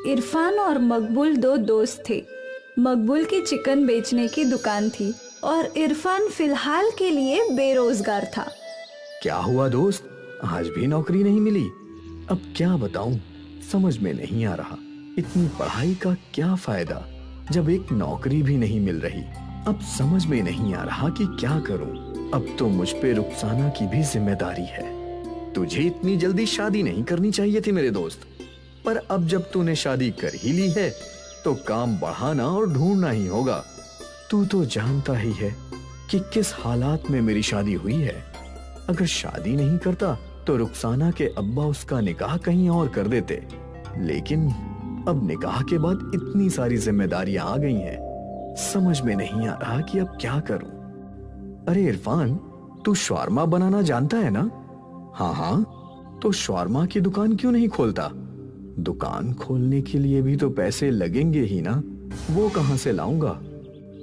इरफान और मकबूल दो दोस्त थे। मकबूल की चिकन बेचने की दुकान थी और इरफान फिलहाल के लिए बेरोजगार था। क्या हुआ दोस्त, आज भी नौकरी नहीं मिली? अब क्या बताऊं, समझ में नहीं आ रहा। इतनी पढ़ाई का क्या फायदा जब एक नौकरी भी नहीं मिल रही। अब समझ में नहीं आ रहा कि क्या करूं। अब तो मुझ पे रुखसाना की भी जिम्मेदारी है। तुझे इतनी जल्दी शादी नहीं करनी चाहिए थी मेरे दोस्त, पर अब जब तूने शादी कर ही ली है तो काम बढ़ाना और ढूंढना ही होगा। तू तो जानता ही है कि किस हालात में मेरी शादी हुई है। अगर शादी नहीं करता तो रुखसाना के अब्बा उसका निकाह कहीं और कर देते, लेकिन अब निकाह के बाद इतनी सारी जिम्मेदारियां आ गई हैं, समझ में नहीं आ रहा कि अब क्या करूं। अरे इरफान, तू शवारमा बनाना जानता है ना? हाँ हाँ, तो शवारमा की दुकान क्यों नहीं खोलता? दुकान खोलने के लिए भी तो पैसे लगेंगे ही ना, वो कहां से लाऊंगा?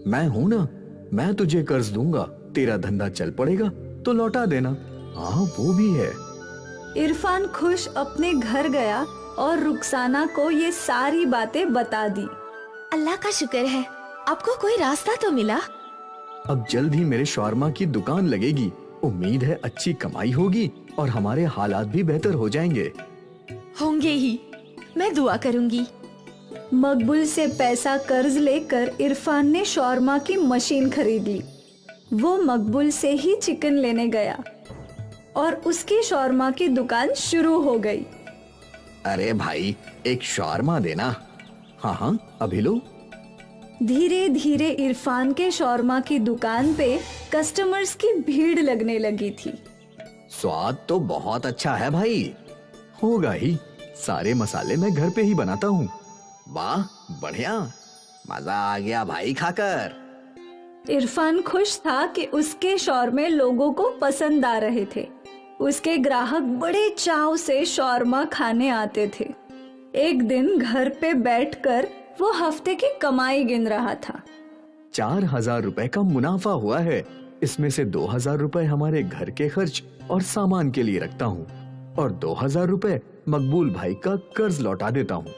मैं हूं ना, मैं तुझे कर्ज दूंगा, तेरा धंधा चल पड़ेगा तो लौटा देना। हाँ वो भी है। इरफान खुश अपने घर गया और रुखसाना को ये सारी बातें बता दी। अल्लाह का शुक्र है, आपको कोई रास्ता तो मिला। अब जल्द ही मेरे शवारमा की दुकान लगेगी। उम्मीद है अच्छी कमाई होगी और हमारे हालात भी बेहतर हो जाएंगे। होंगे ही, मैं दुआ करूंगी। मकबूल से पैसा कर्ज लेकर इरफान ने शौरमा की मशीन खरीद ली। वो मकबूल से ही चिकन लेने गया और उसकी शौरमा की दुकान शुरू हो गई। अरे भाई, एक शौरमा देना। हाँ हाँ, अभी लो। धीरे धीरे इरफान के शौरमा की दुकान पे कस्टमर्स की भीड़ लगने लगी थी। स्वाद तो बहुत अच्छा है भाई। होगा ही, सारे मसाले मैं घर पे ही बनाता हूँ। वाह बढ़िया, मजा आ गया भाई खाकर। इरफान खुश था कि उसके शौरमे लोगों को पसंद आ रहे थे। उसके ग्राहक बड़े चाव से शौरमा खाने आते थे। एक दिन घर पे बैठकर वो हफ्ते की कमाई गिन रहा था। 4,000 रुपए का मुनाफा हुआ है। इसमें से 2,000 रुपए हमारे घर के खर्च और सामान के लिए रखता हूँ और 2,000 रुपए मकबूल भाई का कर्ज लौटा देता हूँ।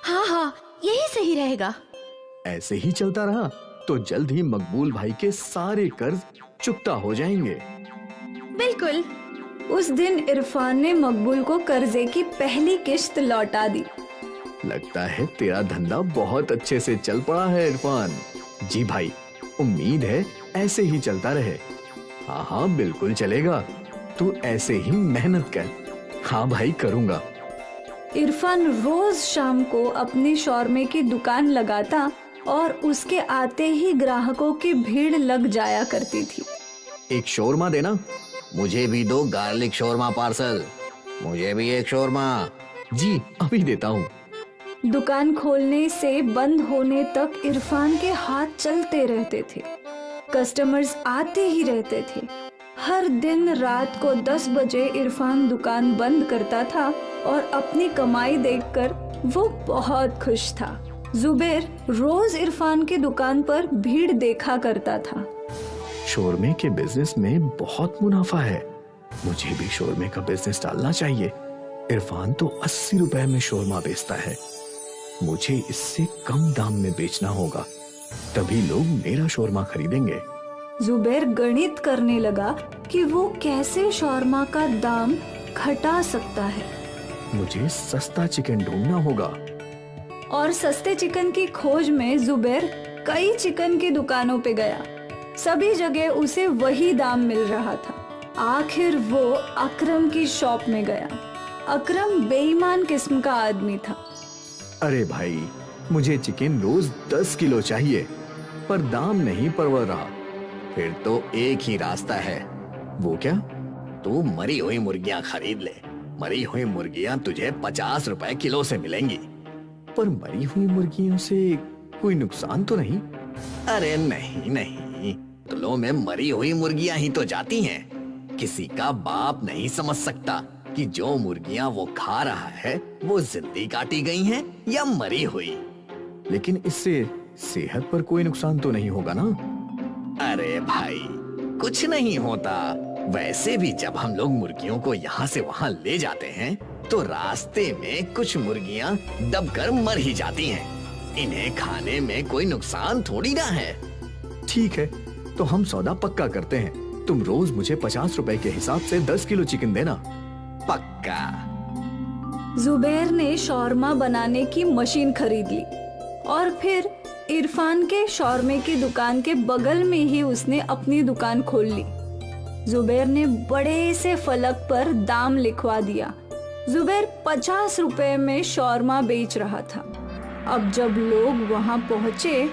हाँ हाँ, यही सही रहेगा। ऐसे ही चलता रहा तो जल्द ही मकबूल भाई के सारे कर्ज चुकता हो जाएंगे। बिल्कुल। उस दिन इरफान ने मकबूल को कर्जे की पहली किश्त लौटा दी। लगता है तेरा धंधा बहुत अच्छे से चल पड़ा है इरफान। जी भाई, उम्मीद है ऐसे ही चलता रहे। हाँ हाँ बिल्कुल चलेगा, तू ऐसे ही मेहनत कर। हाँ भाई करूँगा। इरफान रोज शाम को अपनी शौरमे की दुकान लगाता और उसके आते ही ग्राहकों की भीड़ लग जाया करती थी। एक शौरमा देना। मुझे भी दो गार्लिक शौरमा पार्सल। मुझे भी एक शौरमा। जी अभी देता हूँ। दुकान खोलने से बंद होने तक इरफान के हाथ चलते रहते थे। कस्टमर्स आते ही रहते थे। हर दिन रात को 10 बजे इरफान दुकान बंद करता था और अपनी कमाई देखकर वो बहुत खुश था। जुबैर रोज इरफान की दुकान पर भीड़ देखा करता था। शौरमे के बिजनेस में बहुत मुनाफा है, मुझे भी शौरमे का बिजनेस डालना चाहिए। इरफान तो 80 रुपए में शौरमा बेचता है, मुझे इससे कम दाम में बेचना होगा, तभी लोग मेरा शौरमा खरीदेंगे। जुबैर गणित करने लगा कि वो कैसे शौरमा का दाम घटा सकता है। मुझे सस्ता चिकन ढूंढना होगा। और सस्ते चिकन की खोज में जुबैर कई चिकन की दुकानों पे गया। सभी जगह उसे वही दाम मिल रहा था। आखिर वो अकरम की शॉप में गया। अकरम बेईमान किस्म का आदमी था। अरे भाई, मुझे चिकन रोज 10 किलो चाहिए, पर दाम नहीं परवड़ रहा। फिर तो एक ही रास्ता है। वो क्या? तू मरी हुई मुर्गियां खरीद ले। मरी हुई मुर्गियां तुझे 50 रुपए किलो से मिलेंगी। पर मरी हुई मुर्गियों से कोई नुकसान तो नहीं? अरे नहीं नहीं, तुलों में मरी हुई मुर्गियां ही तो जाती हैं। किसी का बाप नहीं समझ सकता कि जो मुर्गियां वो खा रहा है वो जिंदी काटी गई हैं या मरी हुई। लेकिन इससे सेहत पर कोई नुकसान तो नहीं होगा ना? अरे भाई, कुछ नहीं होता। वैसे भी जब हम लोग मुर्गियों को यहाँ से वहाँ ले जाते हैं तो रास्ते में कुछ मुर्गियां दबकर मर ही जाती हैं। इन्हें खाने में कोई नुकसान थोड़ी ना है। ठीक है, तो हम सौदा पक्का करते हैं। तुम रोज मुझे 50 रुपए के हिसाब से 10 किलो चिकन देना। पक्का। जुबैर ने शौरमा बनाने की मशीन खरीद ली और फिर इरफान के शौरमे की दुकान के बगल में ही उसने अपनी दुकान खोल ली। जुबैर ने बड़े से फलक पर दाम लिखवा दिया। जुबैर 50 रुपए में शौरमा बेच रहा था। अब जब लोग वहां पहुंचे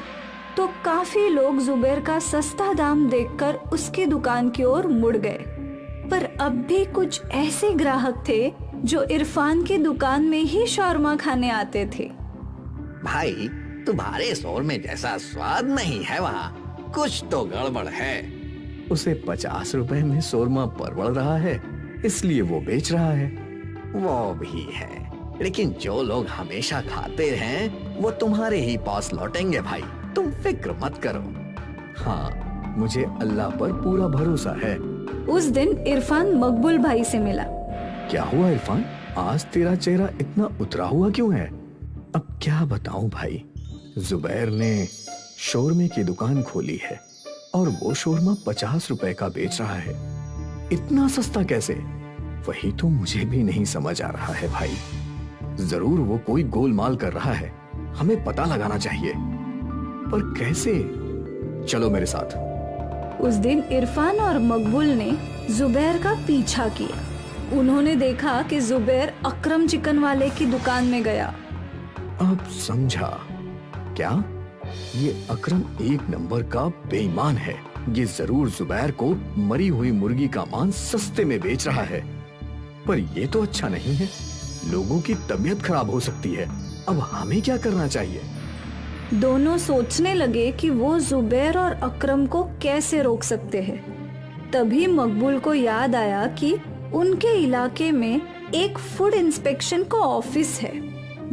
तो काफी लोग जुबैर का सस्ता दाम देखकर उसकी दुकान की ओर मुड़ गए। पर अब भी कुछ ऐसे ग्राहक थे जो इरफान की दुकान में ही शौरमा खाने आते थे। भाई, तुम्हारे शौरमे जैसा स्वाद नहीं है वहाँ, कुछ तो गड़बड़ है। उसे 50 रुपए में शौरमा परवड़ रहा है, इसलिए वो बेच रहा है। वो भी है, लेकिन जो लोग हमेशा खाते हैं वो तुम्हारे ही पास लौटेंगे भाई, तुम फिक्र मत करो। हाँ, मुझे अल्लाह पर पूरा भरोसा है। उस दिन इरफान मकबूल भाई से मिला। क्या हुआ इरफान, आज तेरा चेहरा इतना उतरा हुआ क्यों है? अब क्या बताऊं भाई, जुबैर ने शौरमे की दुकान खोली है और वो शौरमा 50 रुपए का बेच रहा है। इतना सस्ता कैसे? वही तो मुझे भी नहीं समझ आ रहा है भाई। जरूर वो कोई गोलमाल कर रहा है, हमें पता लगाना चाहिए, पर कैसे? चलो मेरे साथ। उस दिन इरफान और मकबूल ने जुबैर का पीछा किया। उन्होंने देखा कि जुबैर अकरम चिकन वाले की दुकान में गया। अब समझा। क्या ये अकरम एक नंबर का बेईमान है? ये जरूर जुबैर को मरी हुई मुर्गी का मांस सस्ते में बेच रहा है। पर ये तो अच्छा नहीं है, लोगों की तबीयत खराब हो सकती है। अब हमें क्या करना चाहिए? दोनों सोचने लगे कि वो जुबैर और अकरम को कैसे रोक सकते हैं। तभी मकबूल को याद आया कि उनके इलाके में एक फूड इंस्पेक्शन का ऑफिस है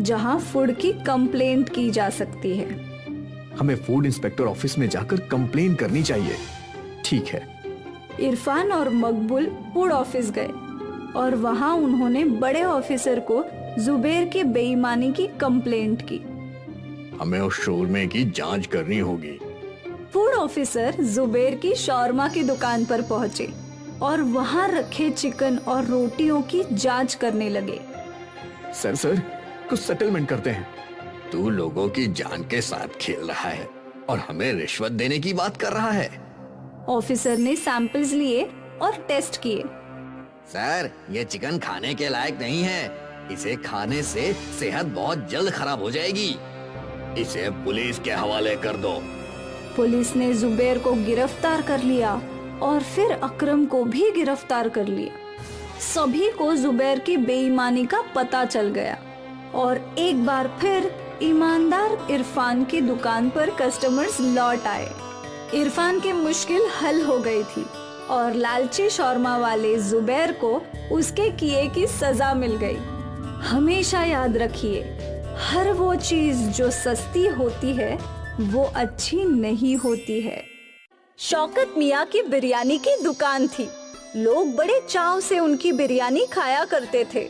जहां फूड की कंप्लेंट की जा सकती है। हमें फूड इंस्पेक्टर ऑफिस में जाकर कंप्लेन करनी चाहिए। ठीक है। इरफान और मकबूल फूड ऑफिस गए और वहां उन्होंने बड़े ऑफिसर को जुबैर की बेईमानी की कंप्लेंट की। हमें उस शौरमे की जांच करनी होगी। फूड ऑफिसर जुबैर की शौरमा की दुकान पर पहुंचे और वहां रखे चिकन और रोटियों की जांच करने लगे। सर, कुछ सेटलमेंट करते हैं। तू लोगों की जान के साथ खेल रहा है और हमें रिश्वत देने की बात कर रहा है। ऑफिसर ने सैंपल्स लिए और टेस्ट किए। सर, ये चिकन खाने के लायक नहीं है। इसे खाने से सेहत बहुत जल्द खराब हो जाएगी। इसे पुलिस के हवाले कर दो। पुलिस ने जुबैर को गिरफ्तार कर लिया और फिर अकरम को भी गिरफ्तार कर लिया। सभी को जुबैर की बेईमानी का पता चल गया और एक बार फिर ईमानदार इरफान की दुकान पर कस्टमर्स लौट आए। इरफान की मुश्किल हल हो गई थी और लालची शौरमा वाले जुबैर को उसके किए की सजा मिल गई। हमेशा याद रखिए, हर वो चीज जो सस्ती होती है वो अच्छी नहीं होती है। शौकत मियाँ की बिरयानी की दुकान थी। लोग बड़े चाव से उनकी बिरयानी खाया करते थे।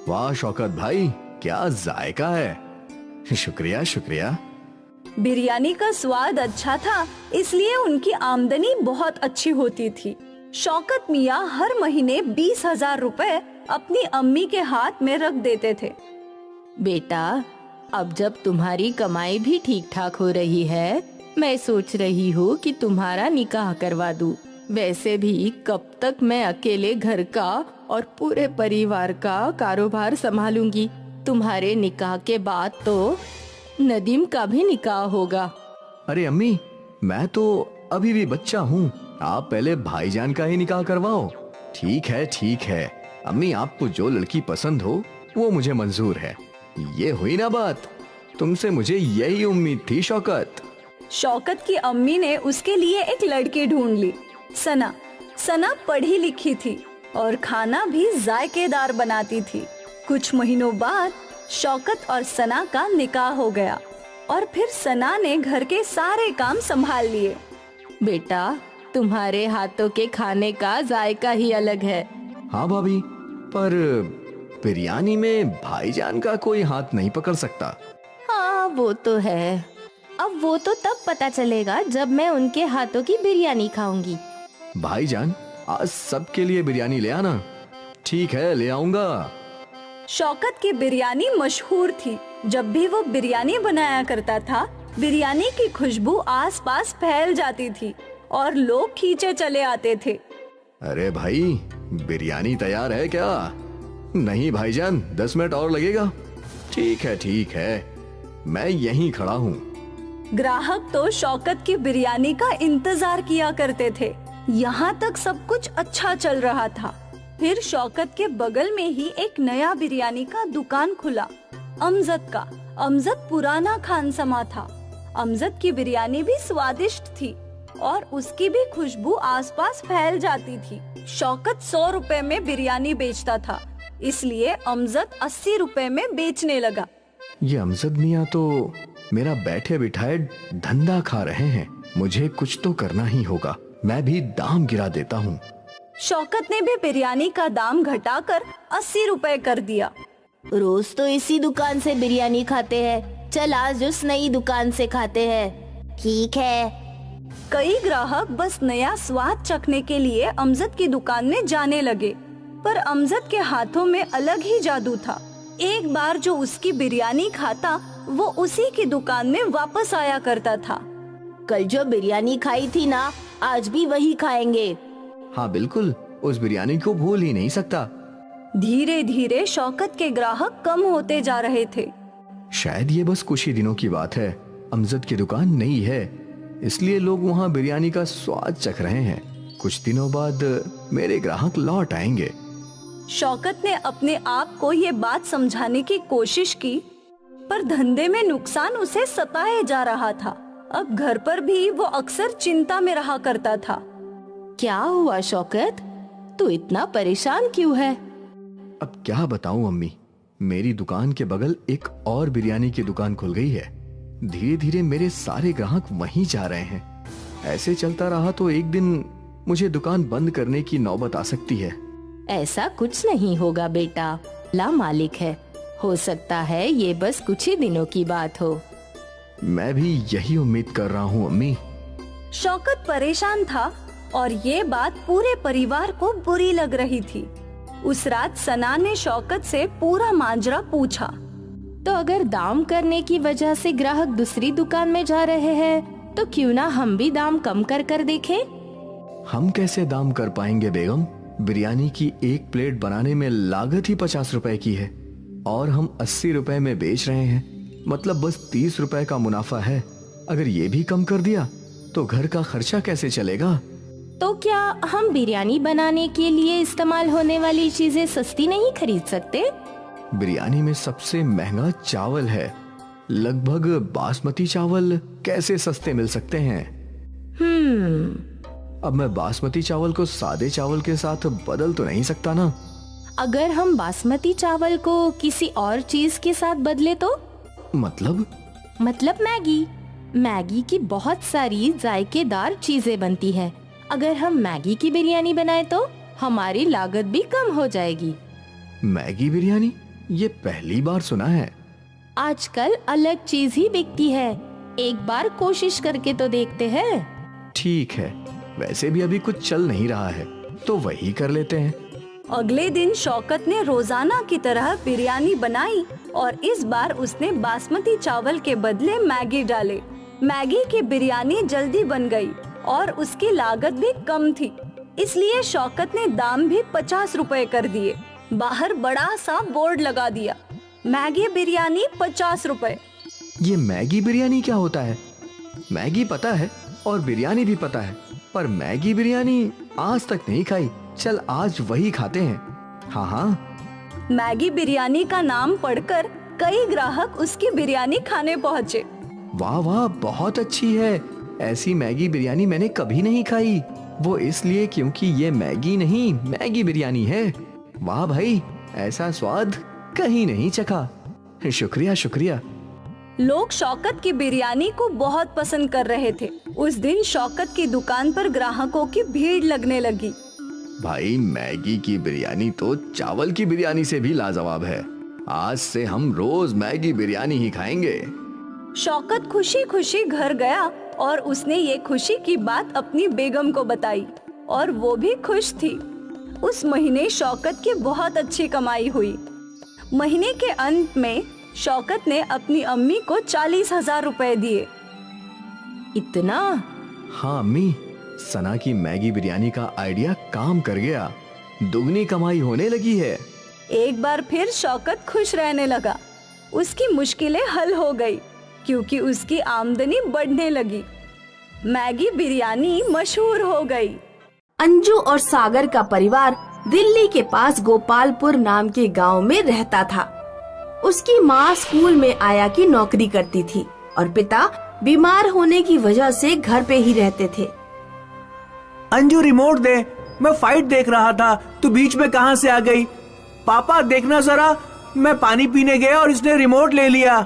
वाह शौकत भाई, क्या जायका है। शुक्रिया शुक्रिया। बिरयानी का स्वाद अच्छा था, इसलिए उनकी आमदनी बहुत अच्छी होती थी। शौकत मियाँ हर महीने 20,000 रुपए अपनी अम्मी के हाथ में रख देते थे। बेटा, अब जब तुम्हारी कमाई भी ठीक ठाक हो रही है, मैं सोच रही हूँ कि तुम्हारा निकाह करवा दूँ। वैसे भी कब तक मैं अकेले घर का और पूरे परिवार का कारोबार संभालूंगी। तुम्हारे निकाह के बाद तो नदीम का भी निकाह होगा। अरे अम्मी, मैं तो अभी भी बच्चा हूँ। आप पहले भाईजान का ही निकाह करवाओ। ठीक है अम्मी, आपको जो लड़की पसंद हो वो मुझे मंजूर है। ये हुई ना बात। तुमसे मुझे यही उम्मीद थी शौकत। शौकत की अम्मी ने उसके लिए एक लड़की ढूंढ ली। सना पढ़ी लिखी थी और खाना भी जायकेदार बनाती थी। कुछ महीनों बाद शौकत और सना का निकाह हो गया और फिर सना ने घर के सारे काम संभाल लिए। बेटा, तुम्हारे हाथों के खाने का जायका ही अलग है। हाँ भाभी, पर बिरयानी में भाईजान का कोई हाथ नहीं पकड़ सकता। हाँ वो तो है। अब वो तो तब पता चलेगा जब मैं उनके हाथों की बिरयानी खाऊंगी। भाईजान, आज सबके लिए बिरयानी ले आना। ठीक है, ले आऊंगा। शौकत की बिरयानी मशहूर थी। जब भी वो बिरयानी बनाया करता था, बिरयानी की खुशबू आसपास फैल जाती थी और लोग खींचे चले आते थे। अरे भाई, बिरयानी तैयार है क्या? नहीं भाईजान, 10 मिनट और लगेगा। ठीक है, मैं यहीं खड़ा हूँ। ग्राहक तो शौकत की बिरयानी का इंतजार किया करते थे। यहाँ तक सब कुछ अच्छा चल रहा था। फिर शौकत के बगल में ही एक नया बिरयानी का दुकान खुला, अमजद का। अमजद पुराना खानसमा था। अमजद की बिरयानी भी स्वादिष्ट थी और उसकी भी खुशबू आसपास फैल जाती थी। शौकत 100 रुपए में बिरयानी बेचता था, इसलिए अमजद 80 रुपए में बेचने लगा। ये अमजद मियाँ तो मेरा बैठे बिठाए धंधा खा रहे हैं। मुझे कुछ तो करना ही होगा। मैं भी दाम गिरा देता हूँ। शौकत ने भी बिरयानी का दाम घटाकर 80 रुपए कर दिया। रोज तो इसी दुकान से बिरयानी खाते हैं, चल आज उस नई दुकान से खाते हैं। ठीक है। कई ग्राहक बस नया स्वाद चखने के लिए अमजद की दुकान में जाने लगे, पर अमजद के हाथों में अलग ही जादू था। एक बार जो उसकी बिरयानी खाता, वो उसी की दुकान में वापस आया करता था। कल जो बिरयानी खाई थी ना, आज भी वही खाएंगे। हाँ बिल्कुल, उस बिरयानी को भूल ही नहीं सकता। धीरे धीरे शौकत के ग्राहक कम होते जा रहे थे। शायद ये बस कुछ ही दिनों की बात है। अमजद की दुकान नई है, इसलिए लोग वहाँ बिरयानी का स्वाद चख रहे हैं। कुछ दिनों बाद मेरे ग्राहक लौट आएंगे। शौकत ने अपने आप को ये बात समझाने की कोशिश की, पर धंधे में नुकसान उसे सताए जा रहा था। अब घर पर भी वो अक्सर चिंता में रहा करता था। क्या हुआ शौकत, तू इतना परेशान क्यों है? अब क्या बताऊं अम्मी, मेरी दुकान के बगल एक और बिरयानी की दुकान खुल गई है। धीरे धीरे मेरे सारे ग्राहक वहीं जा रहे हैं। ऐसे चलता रहा तो एक दिन मुझे दुकान बंद करने की नौबत आ सकती है। ऐसा कुछ नहीं होगा बेटा, अल्लाह मालिक है। हो सकता है ये बस कुछ ही दिनों की बात हो। मैं भी यही उम्मीद कर रहा हूँ अम्मी। शौकत परेशान था और ये बात पूरे परिवार को बुरी लग रही थी। उस रात सना ने शौकत से पूरा माजरा पूछा। तो अगर दाम करने की वजह से ग्राहक दूसरी दुकान में जा रहे हैं, तो क्यों ना हम भी दाम कम कर देखें? हम कैसे दाम कर पाएंगे बेगम? बिरयानी की एक प्लेट बनाने में लागत ही 50 रुपए की है और हम 80 रुपए में बेच रहे हैं। मतलब बस 30 रुपए का मुनाफा है। अगर ये भी कम कर दिया तो घर का खर्चा कैसे चलेगा? तो क्या हम बिरयानी बनाने के लिए इस्तेमाल होने वाली चीजें सस्ती नहीं खरीद सकते? बिरयानी में सबसे महंगा चावल है। लगभग बासमती चावल कैसे सस्ते मिल सकते हैं? अब मैं बासमती चावल को सादे चावल के साथ बदल तो नहीं सकता ना? अगर हम बासमती चावल को किसी और चीज के साथ बदले तो? मतलब मैगी की बहुत सारी जायकेदार चीजें बनती हैं। अगर हम मैगी की बिरयानी बनाए तो हमारी लागत भी कम हो जाएगी। मैगी बिरयानी? ये पहली बार सुना है। आजकल अलग चीज ही बिकती है, एक बार कोशिश करके तो देखते हैं। ठीक है, वैसे भी अभी कुछ चल नहीं रहा है तो वही कर लेते हैं। अगले दिन शौकत ने रोजाना की तरह बिरयानी बनाई और इस बार उसने बासमती चावल के बदले मैगी डाले। मैगी की बिरयानी जल्दी बन गई और उसकी लागत भी कम थी, इसलिए शौकत ने दाम भी 50 रुपए कर दिए। बाहर बड़ा सा बोर्ड लगा दिया, मैगी बिरयानी 50 रुपए। ये मैगी बिरयानी क्या होता है? मैगी पता है और बिरयानी भी पता है, पर मैगी बिरयानी आज तक नहीं खाई। चल आज वही खाते हैं। हाँ। मैगी बिरयानी का नाम पढ़कर कई ग्राहक उसकी बिरयानी खाने पहुँचे। वाह वाह, बहुत अच्छी है। ऐसी मैगी बिरयानी मैंने कभी नहीं खाई। वो इसलिए क्योंकि ये मैगी नहीं, मैगी बिरयानी है। वाह भाई, ऐसा स्वाद कहीं नहीं चखा। शुक्रिया शुक्रिया। लोग शौकत की बिरयानी को बहुत पसंद कर रहे थे। उस दिन शौकत की दुकान पर ग्राहकों की भीड़ लगने लगी। भाई मैगी की बिरयानी तो चावल की बिरयानी से भी लाजवाब है। आज से हम रोज मैगी बिरयानी ही खाएंगे। शौकत खुशी खुशी घर गया और उसने ये खुशी की बात अपनी बेगम को बताई और वो भी खुश थी। उस महीने शौकत की बहुत अच्छी कमाई हुई। महीने के अंत में शौकत ने अपनी अम्मी को 40,000 रुपए दिए। इतना? हाँ अम्मी, सना की मैगी बिरयानी का आइडिया काम कर गया। दुगनी कमाई होने लगी है। एक बार फिर शौकत खुश रहने लगा। उसकी मुश्किलें हल हो गई क्योंकि उसकी आमदनी बढ़ने लगी। मैगी बिरयानी मशहूर हो गई। अंजू और सागर का परिवार दिल्ली के पास गोपालपुर नाम के गांव में रहता था। उसकी माँ स्कूल में आया की नौकरी करती थी और पिता बीमार होने की वजह से घर पे ही रहते थे। अंजू रिमोट दे, मैं फाइट देख रहा था, तू बीच में कहां से आ गई? पापा देखना जरा, मैं पानी पीने गया और इसने रिमोट ले लिया।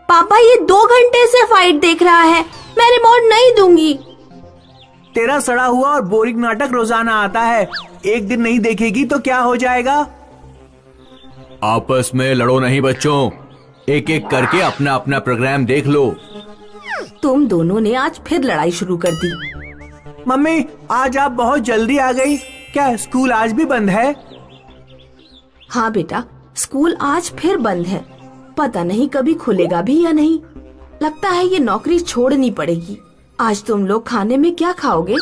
पापा ये 2 घंटे से फाइट देख रहा है, मैं रिमोट नहीं दूंगी। तेरा सड़ा हुआ और बोरिंग नाटक रोजाना आता है, एक दिन नहीं देखेगी तो क्या हो जाएगा? आपस में लड़ो नहीं बच्चों, एक एक करके अपना अपना प्रोग्राम देख लो। तुम दोनों ने आज फिर लड़ाई शुरू कर दी। मम्मी आज आप बहुत जल्दी आ गई, क्या स्कूल आज भी बंद है? हाँ बेटा, स्कूल आज फिर बंद है। पता नहीं कभी खुलेगा भी या नहीं। लगता है ये नौकरी छोड़नी पड़ेगी। आज तुम लोग खाने में क्या खाओगे?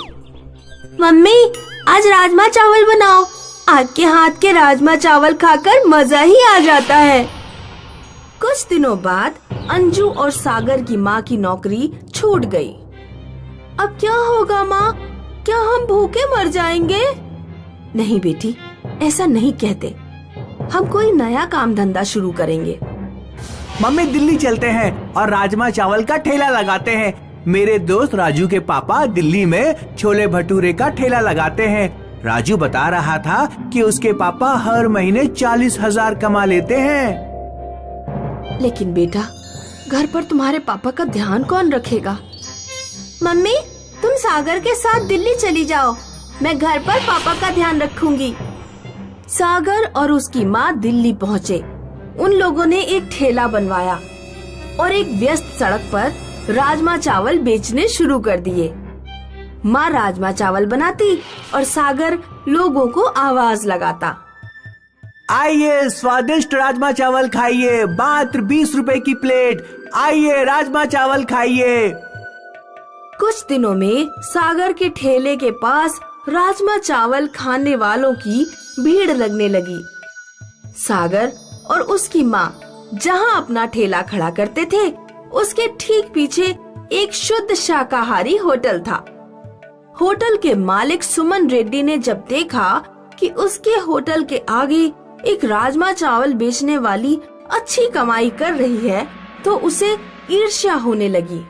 मम्मी आज राजमा चावल बनाओ। आपके हाथ के राजमा चावल खाकर मजा ही आ जाता है। कुछ दिनों बाद अंजू और सागर की माँ की नौकरी छूट गई। अब क्या होगा माँ? क्या हम भूखे मर जाएंगे? नहीं बेटी, ऐसा नहीं कहते। हम कोई नया काम धंधा शुरू करेंगे। मम्मी दिल्ली चलते हैं और राजमा चावल का ठेला लगाते हैं। मेरे दोस्त राजू के पापा दिल्ली में छोले भटूरे का ठेला लगाते हैं। राजू बता रहा था कि उसके पापा हर महीने 40,000 कमा लेते हैं। लेकिन बेटा, घर पर तुम्हारे पापा का ध्यान कौन रखेगा? मम्मी तुम सागर के साथ दिल्ली चली जाओ, मैं घर पर पापा का ध्यान रखूंगी। सागर और उसकी माँ दिल्ली पहुँचे। उन लोगों ने एक ठेला बनवाया और एक व्यस्त सड़क पर राजमा चावल बेचने शुरू कर दिए। माँ राजमा चावल बनाती और सागर लोगों को आवाज लगाता। आइए स्वादिष्ट राजमा चावल खाइए, मात्र 20 रुपए की प्लेट। आइए राजमा चावल खाइए। कुछ दिनों में सागर के ठेले के पास राजमा चावल खाने वालों की भीड़ लगने लगी। सागर और उसकी माँ जहाँ अपना ठेला खड़ा करते थे, उसके ठीक पीछे एक शुद्ध शाकाहारी होटल था। होटल के मालिक सुमन रेड्डी ने जब देखा कि उसके होटल के आगे एक राजमा चावल बेचने वाली अच्छी कमाई कर रही है, तो उसे ईर्ष्या होने लगी।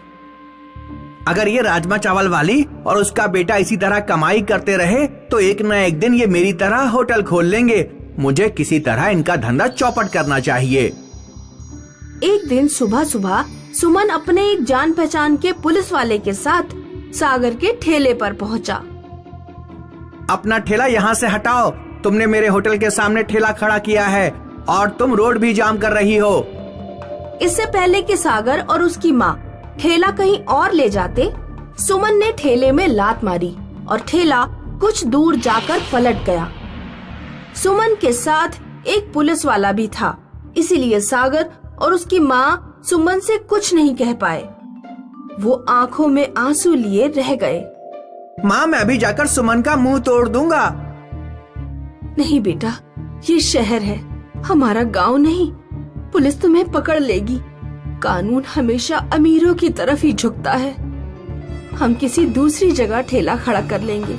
अगर ये राजमा चावल वाली और उसका बेटा इसी तरह कमाई करते रहे तो एक न एक दिन ये मेरी तरह होटल खोल लेंगे। मुझे किसी तरह इनका धंधा चौपट करना चाहिए। एक दिन सुबह सुबह सुमन अपने एक जान पहचान के पुलिस वाले के साथ सागर के ठेले पर पहुंचा। अपना ठेला यहाँ से हटाओ, तुमने मेरे होटल के सामने ठेला खड़ा किया है और तुम रोड भी जाम कर रही हो। इससे पहले कि सागर और उसकी माँ ठेला कहीं और ले जाते, सुमन ने ठेले में लात मारी और ठेला कुछ दूर जाकर पलट गया। सुमन के साथ एक पुलिस वाला भी था, इसीलिए सागर और उसकी माँ सुमन से कुछ नहीं कह पाए। वो आंखों में आंसू लिए रह गए। माँ मैं भी जाकर सुमन का मुंह तोड़ दूंगा। नहीं बेटा, ये शहर है, हमारा गांव नहीं। पुलिस तुम्हें पकड़ लेगी। कानून हमेशा अमीरों की तरफ ही झुकता है। हम किसी दूसरी जगह ठेला खड़ा कर लेंगे।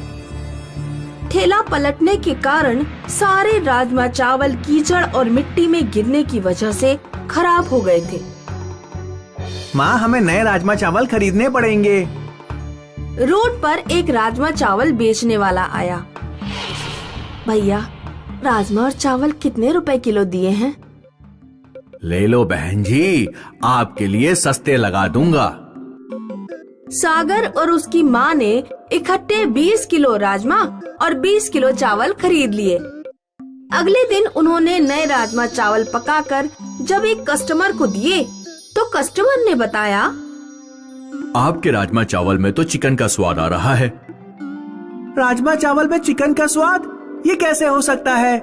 ठेला पलटने के कारण सारे राजमा चावल कीचड़ और मिट्टी में गिरने की वजह से खराब हो गए थे। माँ हमें नए राजमा चावल खरीदने पड़ेंगे। रोड पर एक राजमा चावल बेचने वाला आया। भैया, राजमा और चावल कितने रुपए किलो दिए हैं? ले लो बहन जी, आपके लिए सस्ते लगा दूंगा। सागर और उसकी माँ ने इकट्ठे 20 किलो राजमा और 20 किलो चावल खरीद लिए। अगले दिन उन्होंने नए राजमा चावल पकाकर जब एक कस्टमर को दिए तो कस्टमर ने बताया, आपके राजमा चावल में तो चिकन का स्वाद आ रहा है। राजमा चावल में चिकन का स्वाद? ये कैसे हो सकता है?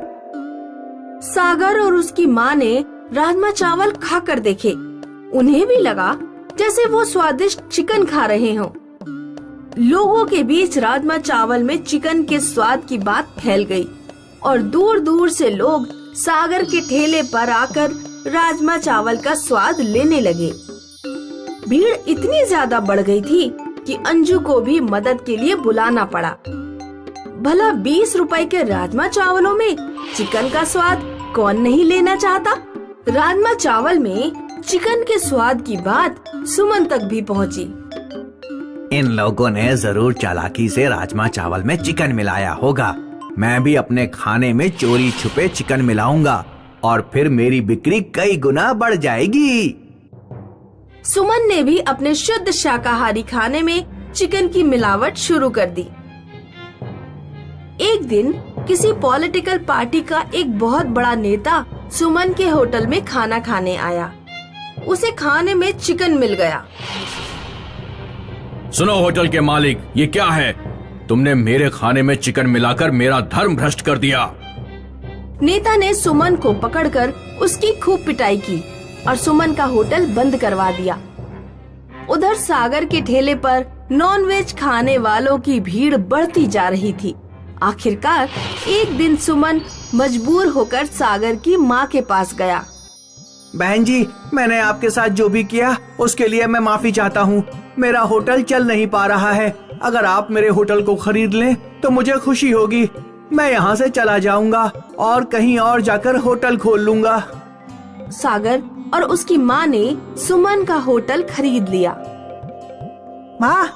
सागर और उसकी माँ ने राजमा चावल खाकर देखे। उन्हें भी लगा जैसे वो स्वादिष्ट चिकन खा रहे हों। लोगों के बीच राजमा चावल में चिकन के स्वाद की बात फैल गई और दूर दूर से लोग सागर के ठेले पर आकर राजमा चावल का स्वाद लेने लगे। भीड़ इतनी ज्यादा बढ़ गई थी कि अंजू को भी मदद के लिए बुलाना पड़ा। भला 20 रुपए के राजमा चावलों में चिकन का स्वाद कौन नहीं लेना चाहता? राजमा चावल में चिकन के स्वाद की बात सुमन तक भी पहुंची। इन लोगों ने जरूर चालाकी से राजमा चावल में चिकन मिलाया होगा। मैं भी अपने खाने में चोरी छुपे चिकन मिलाऊंगा और फिर मेरी बिक्री कई गुना बढ़ जाएगी। सुमन ने भी अपने शुद्ध शाकाहारी खाने में चिकन की मिलावट शुरू कर दी। एक दिन किसी पॉलिटिकल पार्टी का एक बहुत बड़ा नेता सुमन के होटल में खाना खाने आया। उसे खाने में चिकन मिल गया। सुनो होटल के मालिक, ये क्या है? तुमने मेरे खाने में चिकन मिलाकर मेरा धर्म भ्रष्ट कर दिया। नेता ने सुमन को पकड़कर उसकी खूब पिटाई की और सुमन का होटल बंद करवा दिया। उधर सागर के ठेले पर नॉनवेज खाने वालों की भीड़ बढ़ती जा रही थी। आखिरकार एक दिन सुमन मजबूर होकर सागर की माँ के पास गया। बहन जी, मैंने आपके साथ जो भी किया उसके लिए मैं माफी चाहता हूँ। मेरा होटल चल नहीं पा रहा है। अगर आप मेरे होटल को खरीद लें तो मुझे खुशी होगी। मैं यहाँ से चला जाऊंगा और कहीं और जाकर होटल खोल लूंगा। सागर और उसकी माँ ने सुमन का होटल खरीद लिया। माँ,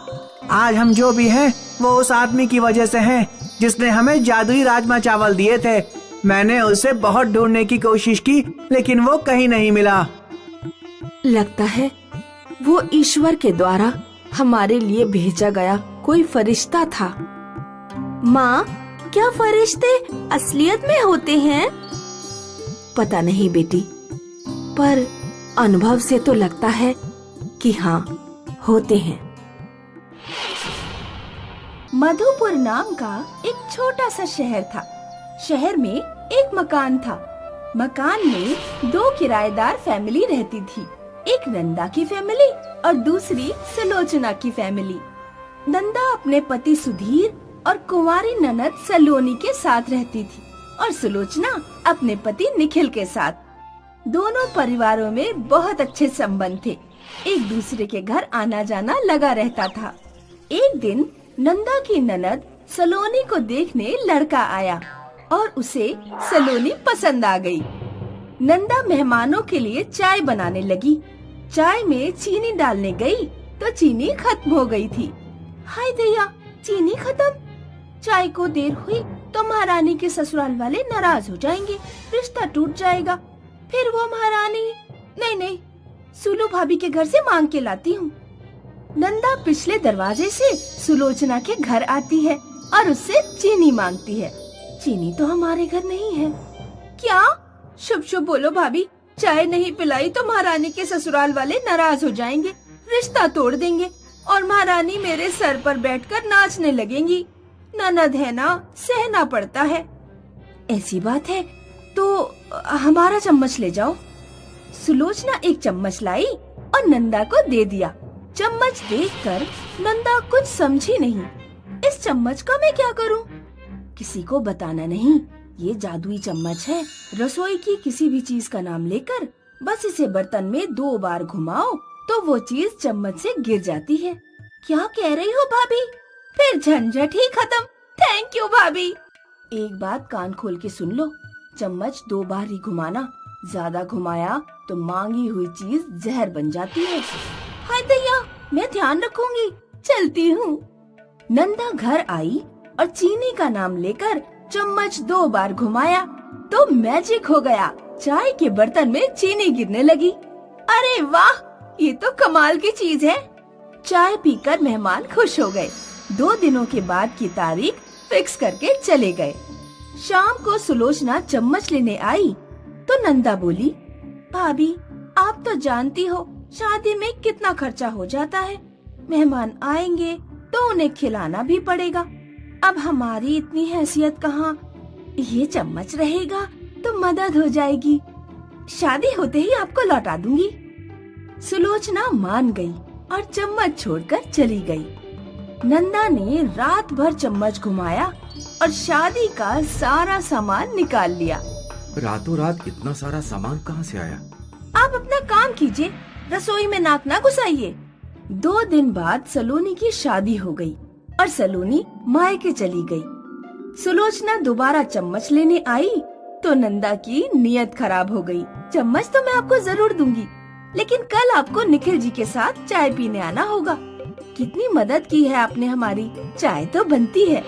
आज हम जो भी हैं वो उस आदमी की वजह से हैं जिसने हमें जादुई राजमा चावल दिए थे। मैंने उसे बहुत ढूंढने की कोशिश की लेकिन वो कहीं नहीं मिला। लगता है वो ईश्वर के द्वारा हमारे लिए भेजा गया कोई फरिश्ता था। माँ, क्या फरिश्ते असलियत में होते हैं? पता नहीं बेटी, पर अनुभव से तो लगता है कि हाँ, होते हैं। मधुपुर नाम का एक छोटा सा शहर था। शहर में एक मकान था। मकान में 2 किराएदार फैमिली रहती थी। एक नंदा की फैमिली और दूसरी सुलोचना की फैमिली। नंदा अपने पति सुधीर और कुंवारी ननद सलोनी के साथ रहती थी और सुलोचना अपने पति निखिल के साथ। दोनों परिवारों में बहुत अच्छे संबंध थे। एक दूसरे के घर आना जाना लगा रहता था। एक दिन नंदा की ननद सलोनी को देखने लड़का आया और उसे सलोनी पसंद आ गई। नंदा मेहमानों के लिए चाय बनाने लगी। चाय में चीनी डालने गई तो चीनी खत्म हो गई थी। हाय दया, चीनी खत्म। चाय को देर हुई तो महारानी के ससुराल वाले नाराज हो जाएंगे, रिश्ता टूट जाएगा। फिर वो महारानी, नहीं, सुलो भाभी के घर से मांग के लाती हूँ। नंदा पिछले दरवाजे से सुलोचना के घर आती है और उससे चीनी मांगती है। चीनी तो हमारे घर नहीं है। क्या? शुभ शुभ बोलो भाभी, चाय नहीं पिलाई तो महारानी के ससुराल वाले नाराज हो जाएंगे, रिश्ता तोड़ देंगे और महारानी मेरे सर पर बैठकर नाचने लगेंगी। ननद है ना, सहना पड़ता है। ऐसी बात है तो हमारा चम्मच ले जाओ। सुलोचना एक चम्मच लाई और नंदा को दे दिया। चम्मच देखकर नंदा कुछ समझी नहीं। इस चम्मच का मैं क्या करूं? किसी को बताना नहीं, ये जादुई चम्मच है। रसोई की किसी भी चीज का नाम लेकर बस इसे बर्तन में 2 बार घुमाओ तो वो चीज चम्मच से गिर जाती है। क्या कह रही हो भाभी? फिर झंझट ही खत्म। थैंक यू भाभी। एक बात कान खोल के सुन लो, चम्मच 2 बार ही घुमाना, ज्यादा घुमाया तो मांगी हुई चीज जहर बन जाती है। हाय दैया, मैं ध्यान रखूंगी, चलती हूँ। नंदा घर आई और चीनी का नाम लेकर चम्मच 2 बार घुमाया तो मैजिक हो गया। चाय के बर्तन में चीनी गिरने लगी। अरे वाह, ये तो कमाल की चीज है। चाय पीकर मेहमान खुश हो गए। 2 दिनों के बाद की तारीख फिक्स करके चले गए। शाम को सुलोचना चम्मच लेने आई तो नंदा बोली, भाभी आप तो जानती हो शादी में कितना खर्चा हो जाता है। मेहमान आएंगे तो उन्हें खिलाना भी पड़ेगा। अब हमारी इतनी हैसियत कहाँ, ये चम्मच रहेगा तो मदद हो जाएगी। शादी होते ही आपको लौटा दूंगी। सुलोचना मान गई और चम्मच छोड़कर चली गई। नंदा ने रात भर चम्मच घुमाया और शादी का सारा सामान निकाल लिया। रातों रात इतना सारा सामान कहाँ से आया? आप अपना काम कीजिए, रसोई में नाक ना घुसाइए। 2 दिन बाद सलोनी की शादी हो गई और सलोनी मायके चली गई। सुलोचना दोबारा चम्मच लेने आई तो नंदा की नीयत खराब हो गई। चम्मच तो मैं आपको जरूर दूंगी, लेकिन कल आपको निखिल जी के साथ चाय पीने आना होगा। कितनी मदद की है आपने हमारी, चाय तो बनती है।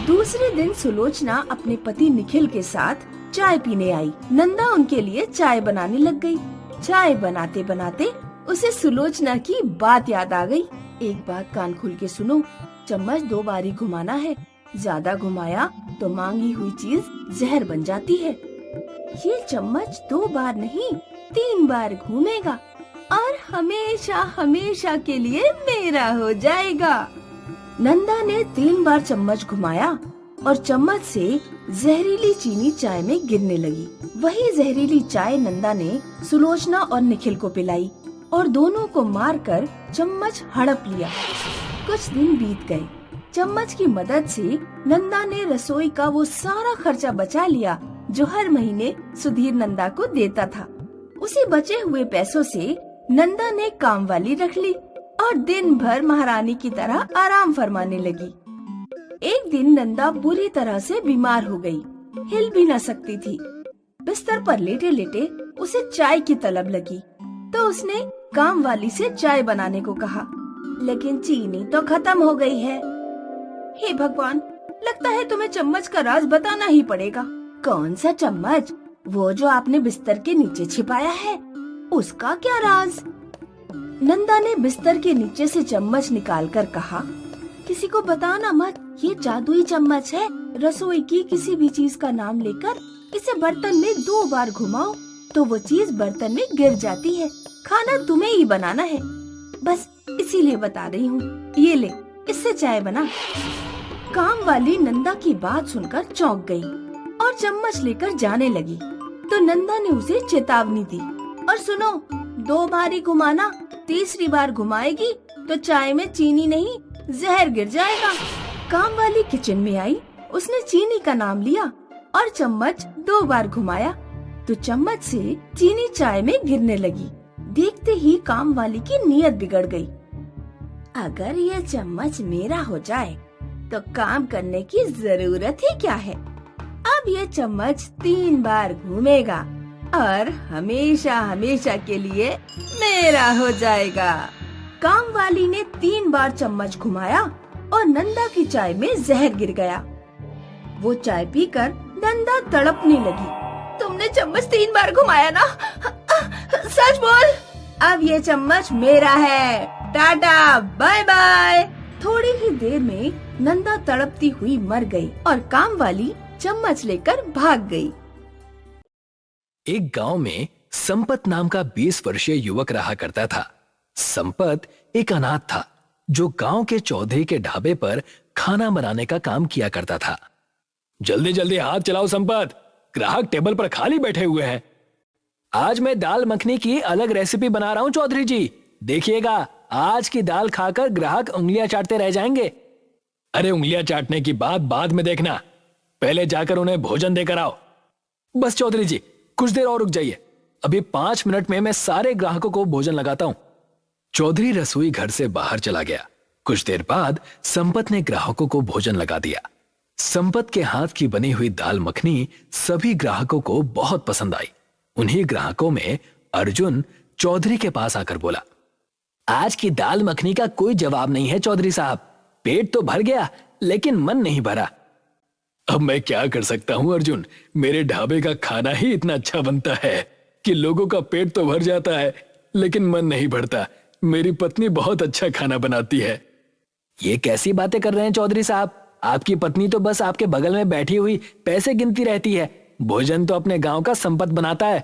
दूसरे दिन सुलोचना अपने पति निखिल के साथ चाय पीने आई। नंदा उनके लिए चाय बनाने लग गई। चाय बनाते बनाते उसे सुलोचना की बात याद आ गई। एक बात कान खोल के सुनो, चम्मच 2 बार ही घुमाना है। ज्यादा घुमाया तो मांगी हुई चीज जहर बन जाती है। ये चम्मच 2 बार नहीं 3 बार घूमेगा और हमेशा हमेशा के लिए मेरा हो जाएगा। नंदा ने 3 बार चम्मच घुमाया और चम्मच से जहरीली चीनी चाय में गिरने लगी। वही जहरीली चाय नंदा ने सुलोचना और निखिल को पिलाई और दोनों को मारकर चम्मच हड़प लिया। कुछ दिन बीत गए। चम्मच की मदद से नंदा ने रसोई का वो सारा खर्चा बचा लिया जो हर महीने सुधीर नंदा को देता था। उसी बचे हुए पैसों से नंदा ने कामवाली रख ली और दिन भर महारानी की तरह आराम फरमाने लगी। एक दिन नंदा बुरी तरह से बीमार हो गई, हिल भी न सकती थी। बिस्तर पर लेटे लेटे उसे चाय की तलब लगी तो उसने कामवाली से चाय बनाने को कहा, लेकिन चीनी तो खत्म हो गई है। हे भगवान, लगता है तुम्हें चम्मच का राज बताना ही पड़ेगा। कौन सा चम्मच? वो जो आपने बिस्तर के नीचे छिपाया है, उसका क्या राज? नंदा ने बिस्तर के नीचे से चम्मच निकालकर कहा, किसी को बताना मत, ये जादुई चम्मच है। रसोई की किसी भी चीज का नाम लेकर इसे बर्तन में 2 बार घुमाओ तो वो चीज बर्तन में गिर जाती है। खाना तुम्हें ही बनाना है, बस इसीलिए बता रही हूँ। ये ले, इससे चाय बना। काम वाली नंदा की बात सुनकर चौंक गई और चम्मच लेकर जाने लगी तो नंदा ने उसे चेतावनी दी, और सुनो, 2 बार ही घुमाना, तीसरी बार घुमाएगी तो चाय में चीनी नहीं जहर गिर जाएगा। काम वाली किचन में आई, उसने चीनी का नाम लिया और चम्मच 2 बार घुमाया तो चम्मच से चीनी चाय में गिरने लगी। देखते ही काम वाली की नीयत बिगड़ गई। अगर ये चम्मच मेरा हो जाए तो काम करने की जरूरत ही क्या है। अब ये चम्मच 3 बार घूमेगा और हमेशा हमेशा के लिए मेरा हो जाएगा। काम वाली ने 3 बार चम्मच घुमाया और नंदा की चाय में जहर गिर गया। वो चाय पीकर नंदा तड़पने लगी। तुमने चम्मच 3 बार घुमाया ना? सच बोल। अब ये चम्मच मेरा है। Tata, bye bye. थोड़ी ही देर में नंदा तड़पती हुई मर गई और काम वाली चम्मच लेकर भाग गई। एक गांव में संपत नाम का 20 वर्षीय युवक रहा करता था। संपत एक अनाथ था जो गांव के चौधरी के ढाबे पर खाना बनाने का काम किया करता था। जल्दी जल्दी हाथ चलाओ संपत, ग्राहक टेबल पर खाली बैठे हुए हैं। आज मैं दाल मखनी की अलग रेसिपी बना रहा हूं चौधरी जी, देखिएगा आज की दाल खाकर ग्राहक उंगलियां चाटते रह जाएंगे। अरे उंगलियां चाटने की बात बाद में देखना, पहले जाकर उन्हें भोजन देकर आओ। बस चौधरी जी कुछ देर और रुक जाइए, अभी 5 मिनट में मैं सारे ग्राहकों को भोजन लगाता हूं। चौधरी रसोई घर से बाहर चला गया। कुछ देर बाद संपत ने ग्राहकों को भोजन लगा दिया। संपत के हाथ की बनी हुई दाल मखनी सभी ग्राहकों को बहुत पसंद आई। उन्हीं ग्राहकों में अर्जुन चौधरी के पास आकर बोला, आज की दाल मखनी का कोई जवाब नहीं है चौधरी साहब, पेट तो भर गया लेकिन मन नहीं भरा। अब मैं क्या कर सकता हूं अर्जुन, मेरे ढाबे का खाना ही इतना अच्छा बनता है कि लोगों का पेट तो भर जाता है लेकिन मन नहीं भरता। मेरी पत्नी बहुत अच्छा खाना बनाती है। ये कैसी बातें कर रहे हैं चौधरी साहब? आपकी पत्नी तो बस आपके बगल में बैठी हुई पैसे गिनती रहती है, भोजन तो अपने गांव का संपत बनाता है।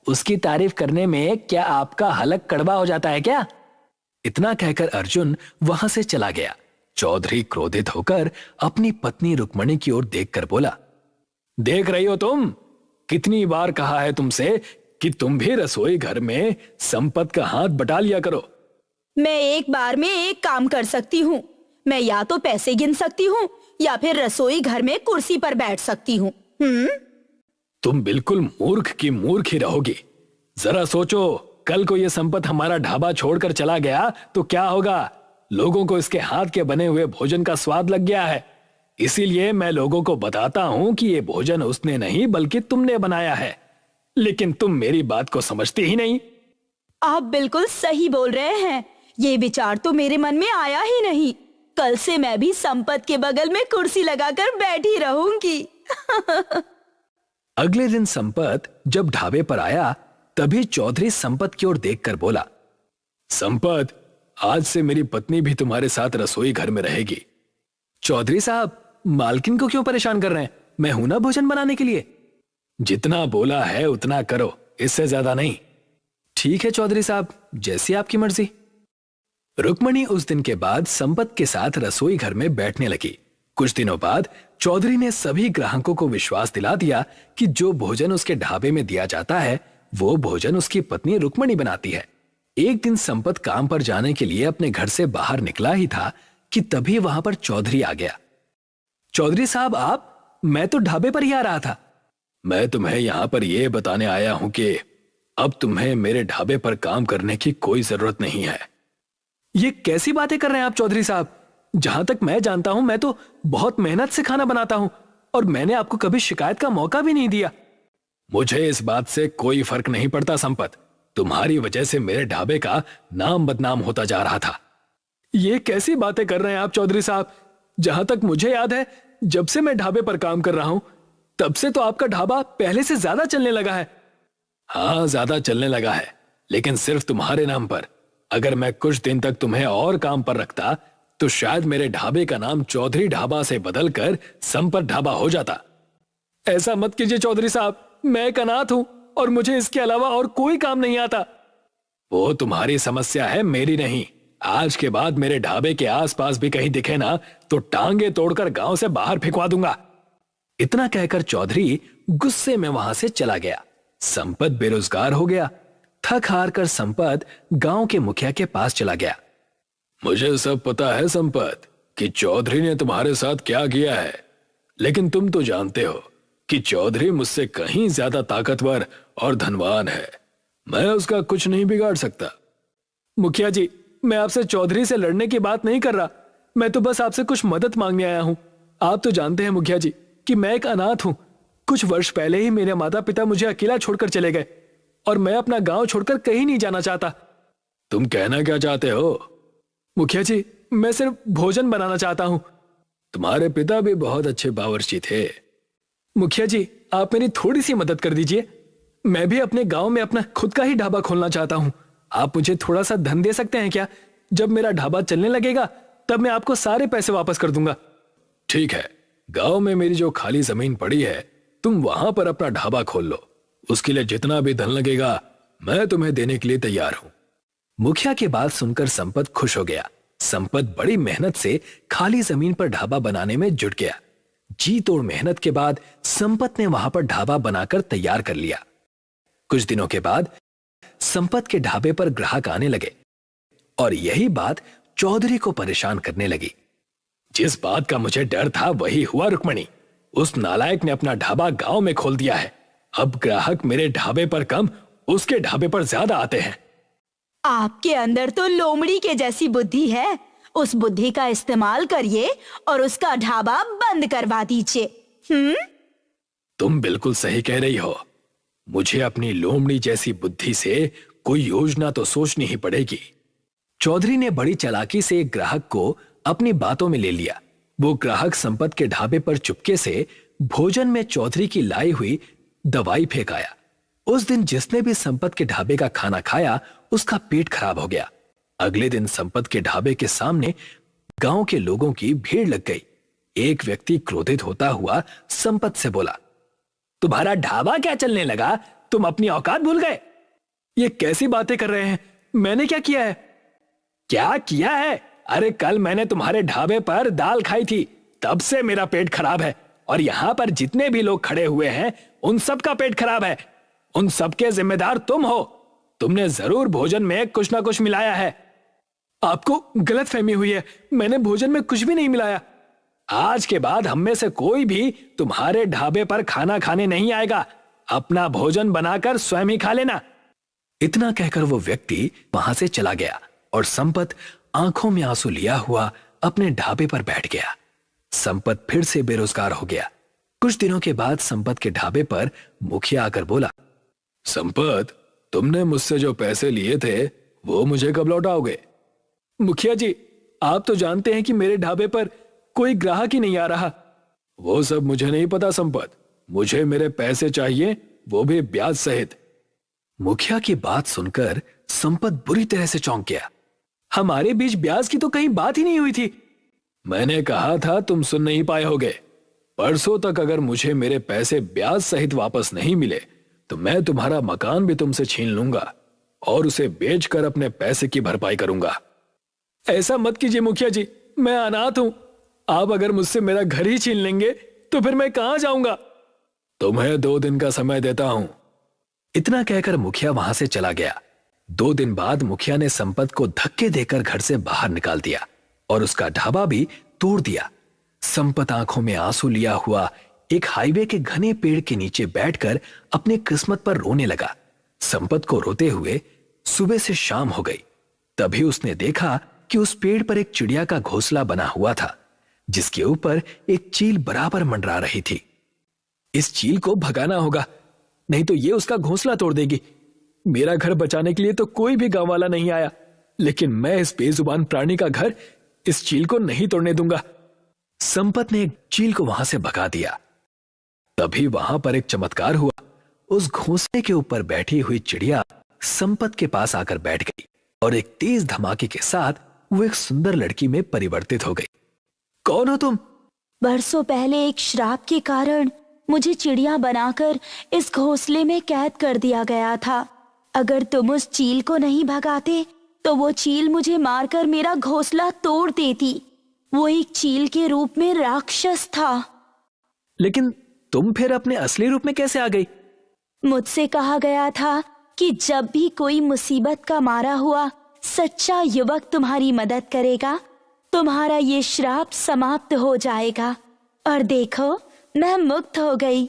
उसकी तारीफ करने में क्या आपका हलक कड़वा हो जाता है क्या? इतना कहकर अर्जुन वहां से चला गया। चौधरी क्रोधित होकर अपनी पत्नी रुक्मणी की ओर देखकर बोला, देख रही हो तुम, कितनी बार कहा है तुमसे कि तुम भी रसोई घर में संपत का हाथ बटा लिया करो। मैं एक बार में एक काम कर सकती हूँ। मैं या तो पैसे गिन सकती हूँ या फिर रसोई घर में कुर्सी पर बैठ सकती हूँ। तुम बिल्कुल मूर्ख की मूर्ख ही रहोगी। जरा सोचो, कल को यह संपत हमारा ढाबा छोड़कर चला गया तो क्या होगा? लोगों को इसके हाथ के बने हुए भोजन का स्वाद लग गया है, इसीलिए मैं लोगों को बताता हूं कि यह भोजन उसने नहीं बल्कि तुमने बनाया है, लेकिन तुम मेरी बात को समझते ही नहीं। आप बिल्कुल सही बोल रहे हैं, ये विचार तो मेरे मन में आया ही नहीं। कल से मैं भी संपत के बगल में कुर्सी लगाकर बैठी रहूंगी। अगले दिन संपत जब ढाबे पर आया तभी चौधरी संपत की ओर देखकर बोला, संपत, आज से मेरी पत्नी भी तुम्हारे साथ रसोई घर में रहेगी। चौधरी साहब, मालकिन को क्यों परेशान कर रहे हैं? मैं हूं ना भोजन बनाने के लिए। जितना बोला है उतना करो, इससे ज्यादा नहीं। ठीक है चौधरी साहब, जैसी आपकी मर्जी। रुक्मणी उस दिन के बाद संपत के साथ रसोई घर में बैठने लगी। कुछ दिनों बाद चौधरी ने सभी ग्राहकों को विश्वास दिला दिया कि जो भोजन उसके ढाबे में दिया जाता है वो भोजन उसकी पत्नी रुक्मणी बनाती है। एक दिन संपत काम पर जाने के लिए अपने घर से बाहर निकला ही था कि तभी वहां पर चौधरी आ गया। चौधरी साहब आप? मैं तो ढाबे पर ही आ रहा था। मैं तुम्हें यहां पर यह बताने आया हूं कि अब तुम्हें मेरे ढाबे पर काम करने की कोई जरूरत नहीं है। ये कैसी बातें कर रहे हैं आप चौधरी साहब? जहां तक मैं जानता हूं मैं तो बहुत मेहनत से खाना बनाता हूं और मैंने आपको कभी शिकायत का मौका भी नहीं दिया। मुझे इस बात से कोई फर्क नहीं पड़ता संपत, तुम्हारी वजह से मेरे ढाबे का नाम बदनाम होता जा रहा था। ये कैसी बातें कर रहे हैं आप चौधरी साहब? जहां तक मुझे याद है, जब से मैं ढाबे पर काम कर रहा हूं तब से तो आपका ढाबा पहले से ज्यादा चलने लगा है। हाँ, ज्यादा चलने लगा है, लेकिन सिर्फ तुम्हारे नाम पर। अगर मैं कुछ दिन तक तुम्हें और काम पर रखता तो शायद मेरे ढाबे का नाम चौधरी ढाबा से बदलकर संपत ढाबा हो जाता। ऐसा मत कीजिए चौधरी साहब, मैं एक अनाथ हूं और मुझे इसके अलावा और कोई काम नहीं आता। वो तुम्हारी समस्या है, मेरी नहीं। आज के बाद मेरे ढाबे के आसपास भी कहीं दिखे ना तो टांगे तोड़कर गांव से बाहर फेंकवा दूंगा। इतना कहकर चौधरी गुस्से में वहां से चला गया। संपत बेरोजगार हो गया। थक हार कर संपत गांव के मुखिया के पास चला गया। मुझे सब पता है संपत कि चौधरी ने तुम्हारे साथ क्या किया है, लेकिन तुम तो जानते हो कि चौधरी मुझसे कहीं ज्यादा ताकतवर और धनवान है। मैं उसका कुछ नहीं बिगाड़ सकता। मुखिया जी, मैं आपसे चौधरी से लड़ने की बात नहीं कर रहा, मैं तो बस आपसे कुछ मदद मांगने आया हूं। आप तो जानते हैं मुखिया जी कि मैं एक अनाथ हूं। कुछ वर्ष पहले ही मेरे माता पिता मुझे अकेला छोड़कर चले गए और मैं अपना गांव छोड़कर कहीं नहीं जाना चाहता। तुम कहना क्या चाहते हो? मुखिया जी, मैं सिर्फ भोजन बनाना चाहता हूं। तुम्हारे पिता भी बहुत अच्छे बावर्ची थे। मुखिया जी, आप मेरी थोड़ी सी मदद कर दीजिए। मैं भी अपने गांव में अपना खुद का ही ढाबा खोलना चाहता हूं। आप मुझे थोड़ा सा धन दे सकते हैं क्या? जब मेरा ढाबा चलने लगेगा तब मैं आपको सारे पैसे वापस कर दूंगा। ठीक है, गांव में मेरी जो खाली जमीन पड़ी है तुम वहां पर अपना ढाबा खोल लो। उसके लिए जितना भी धन लगेगा मैं तुम्हें देने के लिए तैयार हूं। मुखिया की बात सुनकर संपत खुश हो गया। संपत बड़ी मेहनत से खाली जमीन पर ढाबा बनाने में जुट गया। जी तोड़ मेहनत के बाद संपत ने वहां पर ढाबा बनाकर तैयार कर लिया। कुछ दिनों के बाद संपत के ढाबे पर ग्राहक आने लगे और यही बात चौधरी को परेशान करने लगी। जिस बात का मुझे डर था वही हुआ रुक्मणी। उस नालायक ने अपना ढाबा गांव में खोल दिया है। अब ग्राहक मेरे ढाबे पर कम उसके ढाबे पर ज्यादा आते हैं। आपके अंदर तो लोमड़ी के जैसी बुद्धि है। उस बुद्धि का इस्तेमाल करिए और उसका ढाबा बंद करवा दीजिए। तुम बिल्कुल सही कह रही हो। मुझे अपनी लोमड़ी जैसी बुद्धि से कोई योजना तो सोचनी ही पड़ेगी। चौधरी ने बड़ी चालाकी से एक ग्राहक को अपनी बातों में ले लिया। वो ग्राहक संपत के ढाबे पर चुपके से भोजन में चौधरी की लाई हुई दवाई फेंक आया। उस दिन जिसने भी संपत के ढाबे का खाना खाया उसका पेट खराब हो गया। अगले दिन संपत के ढाबे के सामने गांव के लोगों की भीड़ लग गई। एक व्यक्ति क्रोधित होता हुआ संपत से बोला, तुम्हारा ढाबा क्या चलने लगा? तुम अपनी औकात भूल गए? ये कैसी बातें कर रहे हैं? मैंने क्या किया है? क्या किया है? अरे कल मैंने तुम्हारे ढाबे पर दाल खाई थी, तब से मेरा पेट खराब है। और यहां पर जितने भी लोग खड़े हुए हैं उन सब का पेट खराब है। उन सबके जिम्मेदार तुम हो। तुमने जरूर भोजन में कुछ ना कुछ मिलाया है। आपको गलतफहमी हुई है, मैंने भोजन में कुछ भी नहीं मिलाया। आज के बाद हम में से कोई भी तुम्हारे ढाबे पर खाना खाने नहीं आएगा। अपना भोजन बनाकर स्वयं ही खा लेना। इतना कहकर वो व्यक्ति वहां से चला गया और संपत आंखों में आंसू लिया हुआ अपने ढाबे पर बैठ गया। संपत फिर से बेरोजगार हो गया। कुछ दिनों के बाद संपत के ढाबे पर मुखिया आकर बोला, संपत, तुमने मुझसे जो पैसे लिए थे वो मुझे कब लौटाओगे? मुखिया जी, आप तो जानते हैं कि मेरे ढाबे पर कोई ग्राहक ही नहीं आ रहा। वो सब मुझे नहीं पता संपत, मुझे मेरे पैसे चाहिए, वो भी ब्याज सहित। मुखिया की बात सुनकर संपत बुरी तरह से चौंक गया। हमारे बीच ब्याज की तो कहीं बात ही नहीं हुई थी। मैंने कहा था तुम सुन नहीं पाए होगे। परसों तक अगर मुझे मेरे पैसे ब्याज सहित वापस नहीं मिले तो मैं तुम्हारा मकान भी तुमसे छीन लूंगा और उसे बेचकर अपने पैसे की भरपाई करूंगा। ऐसा मत कीजिए मुखिया जी, मैं अनाथ हूं। आप अगर मुझसे मेरा घर ही छीन लेंगे तो फिर मैं कहां जाऊंगा? तुम्हें 2 दिन का समय देता हूं। इतना कहकर मुखिया वहां से चला गया। 2 दिन बाद मुखिया ने संपत को धक्के देकर घर से बाहर निकाल दिया और उसका ढाबा भी तोड़ दिया। संपत आंखों में आंसू लिया हुआ एक हाईवे के घने पेड़ के नीचे बैठकर अपने किस्मत पर रोने लगा। संपत को रोते हुए सुबह से शाम हो गई। तभी उसने देखा कि उस पेड़ पर एक चिड़िया का घोंसला बना हुआ था, जिसके ऊपर एक चील बराबर मंडरा रही थी। इस चील को भगाना होगा, नहीं तो ये उसका घोंसला तोड़ देगी। मेरा घर बचाने के लिए तो कोई भी गांव वाला नहीं आया, लेकिन मैं इस बेजुबान प्राणी का घर इस चील को नहीं तोड़ने दूंगा। संपत ने एक चील को वहां से भगा दिया। तभी वहां पर एक चमत्कार हुआ। उस घोंसले के ऊपर बैठी हुई चिड़िया संपत के पास आकर बैठ गई और एक तेज धमाके के साथ वो एक सुंदर लड़की में परिवर्तित हो गई। कौन हो तुम? बरसों पहले एक श्राप के कारण मुझे चिड़िया बनाकर इस घोंसले में कैद कर दिया गया था। अगर तुम उस चील को नहीं भगाते तो वो चील मुझे मारकर मेरा घोंसला तोड़ देती। वो एक चील के रूप में राक्षस था। लेकिन तुम फिर अपने असली रूप में कैसे आ गई? मुझसे कहा गया था कि जब भी कोई मुसीबत का मारा हुआ सच्चा युवक तुम्हारी मदद करेगा, तुम्हारा ये श्राप समाप्त हो जाएगा। और देखो, मैं मुक्त हो गई।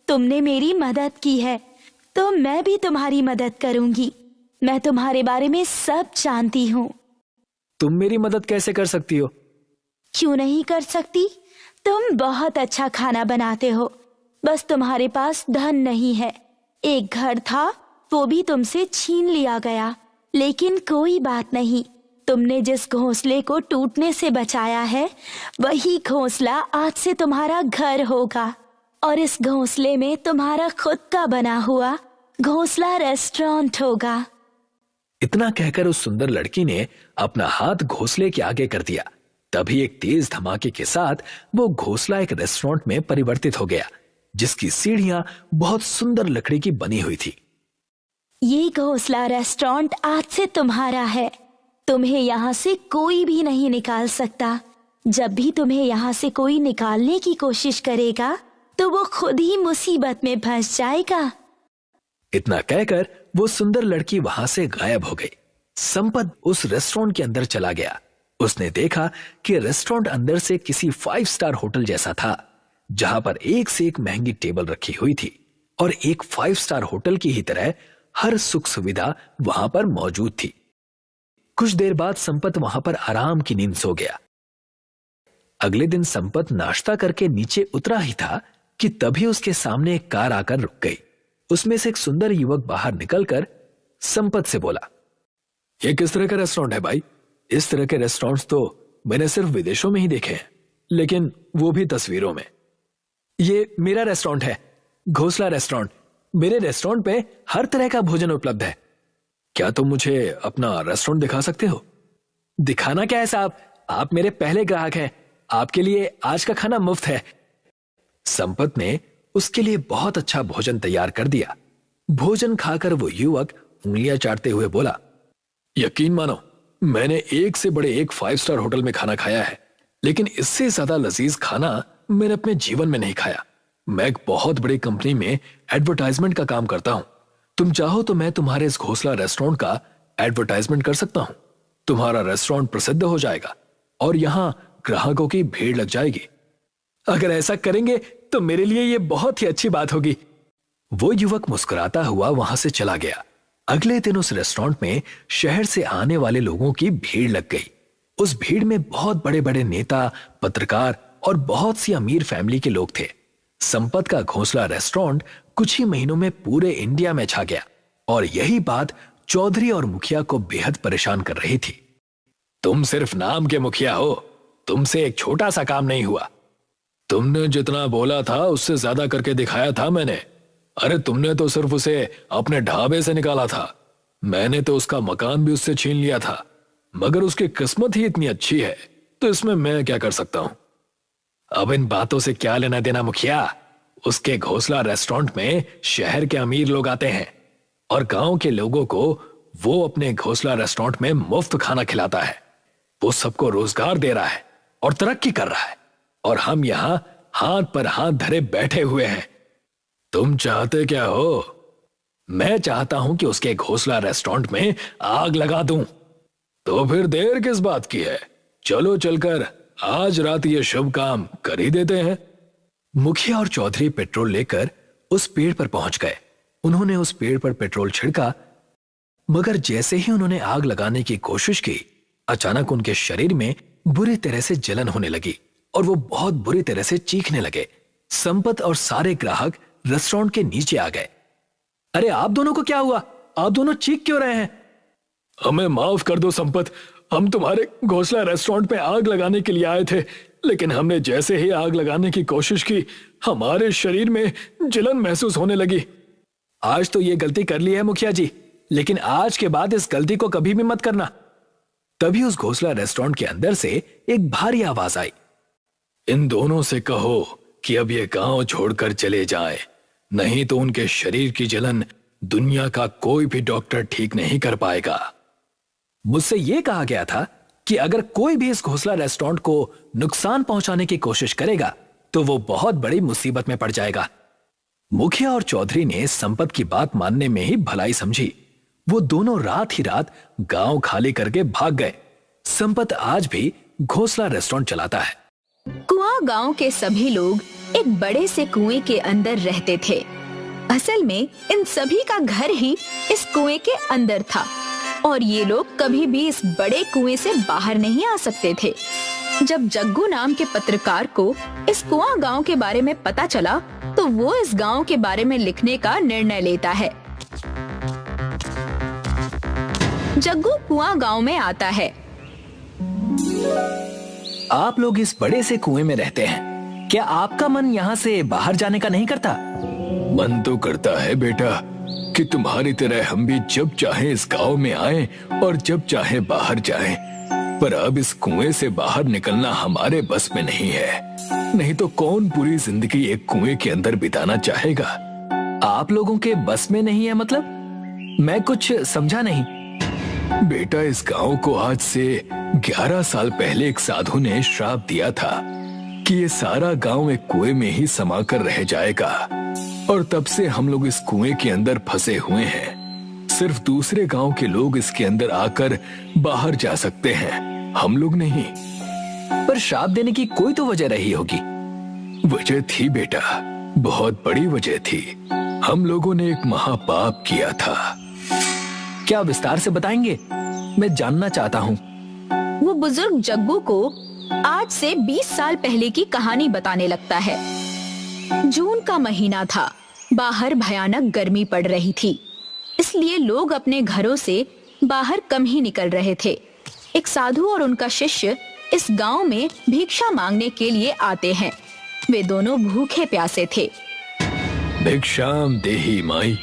तुमने मेरी मदद की है तो मैं भी तुम्हारी मदद करूंगी। मैं तुम्हारे बारे में सब जानती हूँ। तुम मेरी मदद कैसे कर सकती हो? क्यों नहीं कर सकती? तुम बहुत अच्छा खाना बनाते हो, बस तुम्हारे पास धन नहीं है। एक घर था, वो भी तुमसे छीन लिया गया, लेकिन कोई बात नहीं। तुमने जिस घोंसले को टूटने से बचाया है, वही घोंसला आज से तुम्हारा घर होगा। और इस घोंसले में तुम्हारा खुद का बना हुआ घोंसला रेस्टोरेंट होगा। इतना कहकर उस सुंदर लड़की ने अपना हाथ घोंसले के आगे कर दिया। तभी एक तेज धमाके के साथ वो घोंसला एक रेस्टोरेंट में परिवर्तित हो गया, जिसकी सीढ़ियां बहुत सुंदर लकड़ी की बनी हुई थी। ये घोंसला रेस्टोरेंट आज से तुम्हारा है। तुम्हें यहाँ से कोई भी नहीं निकाल सकता। जब भी तुम्हें यहाँ से कोई निकालने की कोशिश करेगा तो वो खुद ही मुसीबत में फंस जाएगा। इतना कहकर वो सुंदर लड़की वहां से गायब हो गई। संपत उस रेस्टोरेंट के अंदर चला गया। उसने देखा कि रेस्टोरेंट अंदर से किसी 5 स्टार होटल जैसा था, जहां पर एक से एक महंगी टेबल रखी हुई थी और एक 5 स्टार होटल की ही तरह हर सुख सुविधा वहां पर मौजूद थी। कुछ देर बाद संपत वहां पर आराम की नींद सो गया। अगले दिन संपत नाश्ता करके नीचे उतरा ही था कि तभी उसके सामने एक कार आकर रुक गई। उसमें से एक सुंदर युवक बाहर निकलकर संपत से बोला, ये किस तरह का रेस्टोरेंट है भाई? इस तरह के रेस्टोरेंट्स तो मैंने सिर्फ विदेशों में ही देखे हैं, लेकिन वो भी तस्वीरों में। ये मेरा रेस्टोरेंट है, घोंसला रेस्टोरेंट। मेरे रेस्टोरेंट पे हर तरह का भोजन उपलब्ध है। क्या तुम मुझे अपना रेस्टोरेंट दिखा सकते हो? दिखाना क्या है साहब, आप मेरे पहले ग्राहक हैं, आपके लिए आज का खाना मुफ्त है। संपत ने उसके लिए बहुत अच्छा भोजन तैयार कर दिया। भोजन खाकर वो युवक उंगलियां चाटते हुए बोला, यकीन मानो मैंने एक से बड़े एक 5 स्टार होटल में खाना खाया है, लेकिन इससे ज्यादा लजीज खाना मैंने अपने जीवन में नहीं खाया। मैं एक बहुत बड़ी कंपनी में एडवर्टाइजमेंट का काम करता हूं। तुम चाहो तो मैं तुम्हारे इस घोंसला रेस्टोरेंट का एडवर्टाइजमेंट कर सकता हूं। तुम्हारा रेस्टोरेंट प्रसिद्ध हो जाएगा और यहां ग्राहकों की भीड़ लग जाएगी। अगर ऐसा करेंगे तो मेरे लिए यह बहुत ही अच्छी बात होगी। वो युवक मुस्कुराता हुआ वहां से चला गया। अगले दिन उस रेस्टोरेंट में शहर से आने वाले लोगों की भीड़ लग गई। उस भीड़ में बहुत बड़े बड़े नेता, पत्रकार और बहुत सी अमीर फैमिली के लोग थे। संपत का घोंसला रेस्टोरेंट कुछ ही महीनों में पूरे इंडिया में छा गया और यही बात चौधरी और मुखिया को बेहद परेशान कर रही थी। तुम सिर्फ नाम के मुखिया हो, तुमसे एक छोटा सा काम नहीं हुआ। तुमने जितना बोला था उससे ज्यादा करके दिखाया था मैंने। अरे तुमने तो सिर्फ उसे अपने ढाबे से निकाला था, मैंने तो उसका मकान भी उससे छीन लिया था। मगर उसकी किस्मत ही इतनी अच्छी है तो इसमें मैं क्या कर सकता हूं। अब इन बातों से क्या लेना देना मुखिया। उसके घोंसला रेस्टोरेंट में शहर के अमीर लोग आते हैं और गांव के लोगों को वो अपने घोंसला रेस्टोरेंट में मुफ्त खाना खिलाता है। वो सबको रोजगार दे रहा है और तरक्की कर रहा है और हम यहां हाथ पर हाथ धरे बैठे हुए हैं। तुम चाहते क्या हो? मैं चाहता हूं कि उसके घोंसला रेस्टोरेंट में आग लगा दूं। तो फिर देर किस बात की है? चलो चलकर आज रात ये शुभ काम कर ही देते हैं। मुखिया और चौधरी पेट्रोल लेकर उस पेड़ पर पहुंच गए। उन्होंने उस पेड़ पर पेट्रोल छिड़का, मगर जैसे ही उन्होंने आग लगाने की कोशिश की, अचानक उनके शरीर में बुरी तरह से जलन होने लगी और वो बहुत बुरी तरह से चीखने लगे। संपत और सारे ग्राहक रेस्टोरेंट के नीचे आ गए। अरे आप दोनों को क्या हुआ? आप दोनों चीख क्यों रहे हैं? हमें माफ कर दो संपत, हम तुम्हारे घोंसला रेस्टोरेंट पे आग लगाने के लिए आए थे, लेकिन हमने जैसे ही आग लगाने की कोशिश की हमारे शरीर में जलन महसूस होने लगी। आज तो ये गलती कर ली है मुखिया जी, लेकिन आज के बाद इस गलती को कभी भी मत करना। तभी उस घोंसला रेस्टोरेंट के अंदर से एक भारी आवाज आई, इन दोनों से कहो कि अब ये गांव छोड़कर चले जाएं, नहीं तो उनके शरीर की जलन दुनिया का कोई भी डॉक्टर ठीक नहीं कर पाएगा। मुझसे यह कहा गया था कि अगर कोई भी इस घोंसला रेस्टोरेंट को नुकसान पहुंचाने की कोशिश करेगा तो वो बहुत बड़ी मुसीबत में पड़ जाएगा। मुखिया और चौधरी ने संपत की बात मानने में ही भलाई समझी। वो दोनों रात ही रात गांव खाली करके भाग गए। संपत आज भी घोंसला रेस्टोरेंट चलाता है। कुआं गांव के सभी लोग एक बड़े से कुएं के अंदर रहते थे। असल में इन सभी का घर ही इस कुएं के अंदर था और ये लोग कभी भी इस बड़े कुएं से बाहर नहीं आ सकते थे। जब जग्गू नाम के पत्रकार को इस कुआं गांव के बारे में पता चला तो वो इस गांव के बारे में लिखने का निर्णय लेता है। जग्गू कुआं गांव में आता है। आप लोग इस बड़े से कुएं में रहते हैं, क्या आपका मन यहाँ से बाहर जाने का नहीं करता? मन तो करता है बेटा कि तुम्हारी तरह हम भी जब चाहे इस गांव में आएं और जब चाहे बाहर जाएं, पर अब इस कुएं से बाहर निकलना हमारे बस में नहीं है। नहीं तो कौन पूरी जिंदगी एक कुएं के अंदर बिताना चाहेगा? आप लोगों के बस में नहीं है मतलब? मैं कुछ समझा नहीं। बेटा इस गांव को आज से 11 साल पहले एक साधु ने श्राप दिया था कि ये सारा गांव एक कुएं में ही समाकर रह जाएगा और तब से हम लोग इस कुएं के अंदर फंसे हुए हैं। सिर्फ दूसरे गांव के लोग इसके अंदर आकर बाहर जा सकते हैं, हम लोग नहीं। पर श्राप देने की कोई तो वजह रही होगी। वजह थी बेटा, बहुत बड़ी वजह थी। हम लोगों ने एक महापाप किया था। क्या विस्तार से बताएंगे? मैं जानना चाहता हूँ। वो बुजुर्ग जग्गू को आज से 20 साल पहले की कहानी बताने लगता है। जून का महीना था, बाहर भयानक गर्मी पड़ रही थी, इसलिए लोग अपने घरों से बाहर कम ही निकल रहे थे। एक साधु और उनका शिष्य इस गांव में भिक्षा मांगने के लिए आते हैं। वे दोनों भूखे प्यासे थे। भिक्षाम देहि माई,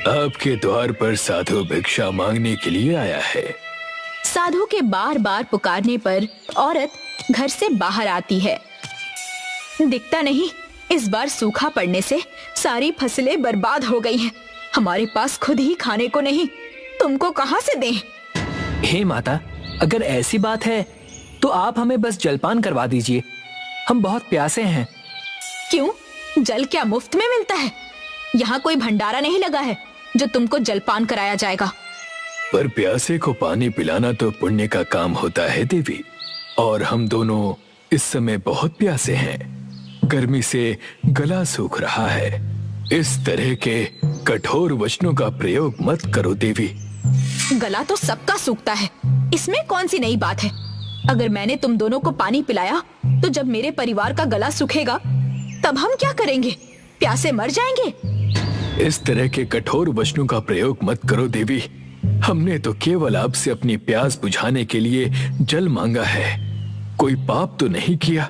आपके द्वार पर साधु भिक्षा मांगने के लिए आया है। साधु के बार बार पुकारने पर औरत घर से बाहर आती है। दिखता नहीं, इस बार सूखा पड़ने से सारी फसलें बर्बाद हो गई हैं। हमारे पास खुद ही खाने को नहीं, तुमको कहां से दें? हे माता, अगर ऐसी बात है तो आप हमें बस जलपान करवा दीजिए, हम बहुत प्यासे हैं। क्यों, जल क्या मुफ्त में मिलता है? यहाँ कोई भंडारा नहीं लगा है जो तुमको जलपान कराया जाएगा। पर प्यासे को पानी पिलाना तो पुण्य का काम होता है देवी, और हम दोनों इस समय बहुत प्यासे हैं। गर्मी से गला सूख रहा है। इस तरह के कठोर वचनों का प्रयोग मत करो देवी। गला तो सबका सूखता है, इसमें कौन सी नई बात है? अगर मैंने तुम दोनों को पानी पिलाया तो जब मेरे परिवार का गला सूखेगा तब हम क्या करेंगे? प्यासे मर जाएंगे। इस तरह के कठोर वचनों का प्रयोग मत करो देवी। हमने तो केवल आपसे अपनी प्यास बुझाने के लिए जल मांगा है, कोई पाप तो नहीं किया।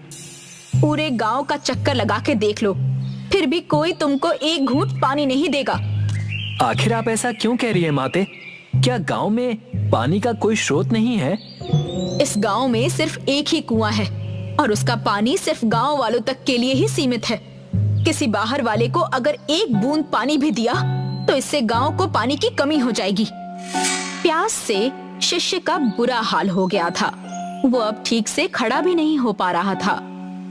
पूरे गांव का चक्कर लगा के देख लो, फिर भी कोई तुमको एक घूंट पानी नहीं देगा। आखिर आप ऐसा क्यों कह रही है माते? क्या गांव में पानी का कोई स्रोत नहीं है? इस गांव में सिर्फ एक ही कुआं है और उसका पानी सिर्फ गांव वालों तक के लिए ही सीमित है। किसी बाहर वाले को अगर एक बूंद पानी भी दिया तो इससे गांव को पानी की कमी हो जाएगी। प्यास से शिष्य का बुरा हाल हो गया था। वो अब ठीक से खड़ा भी नहीं हो पा रहा था।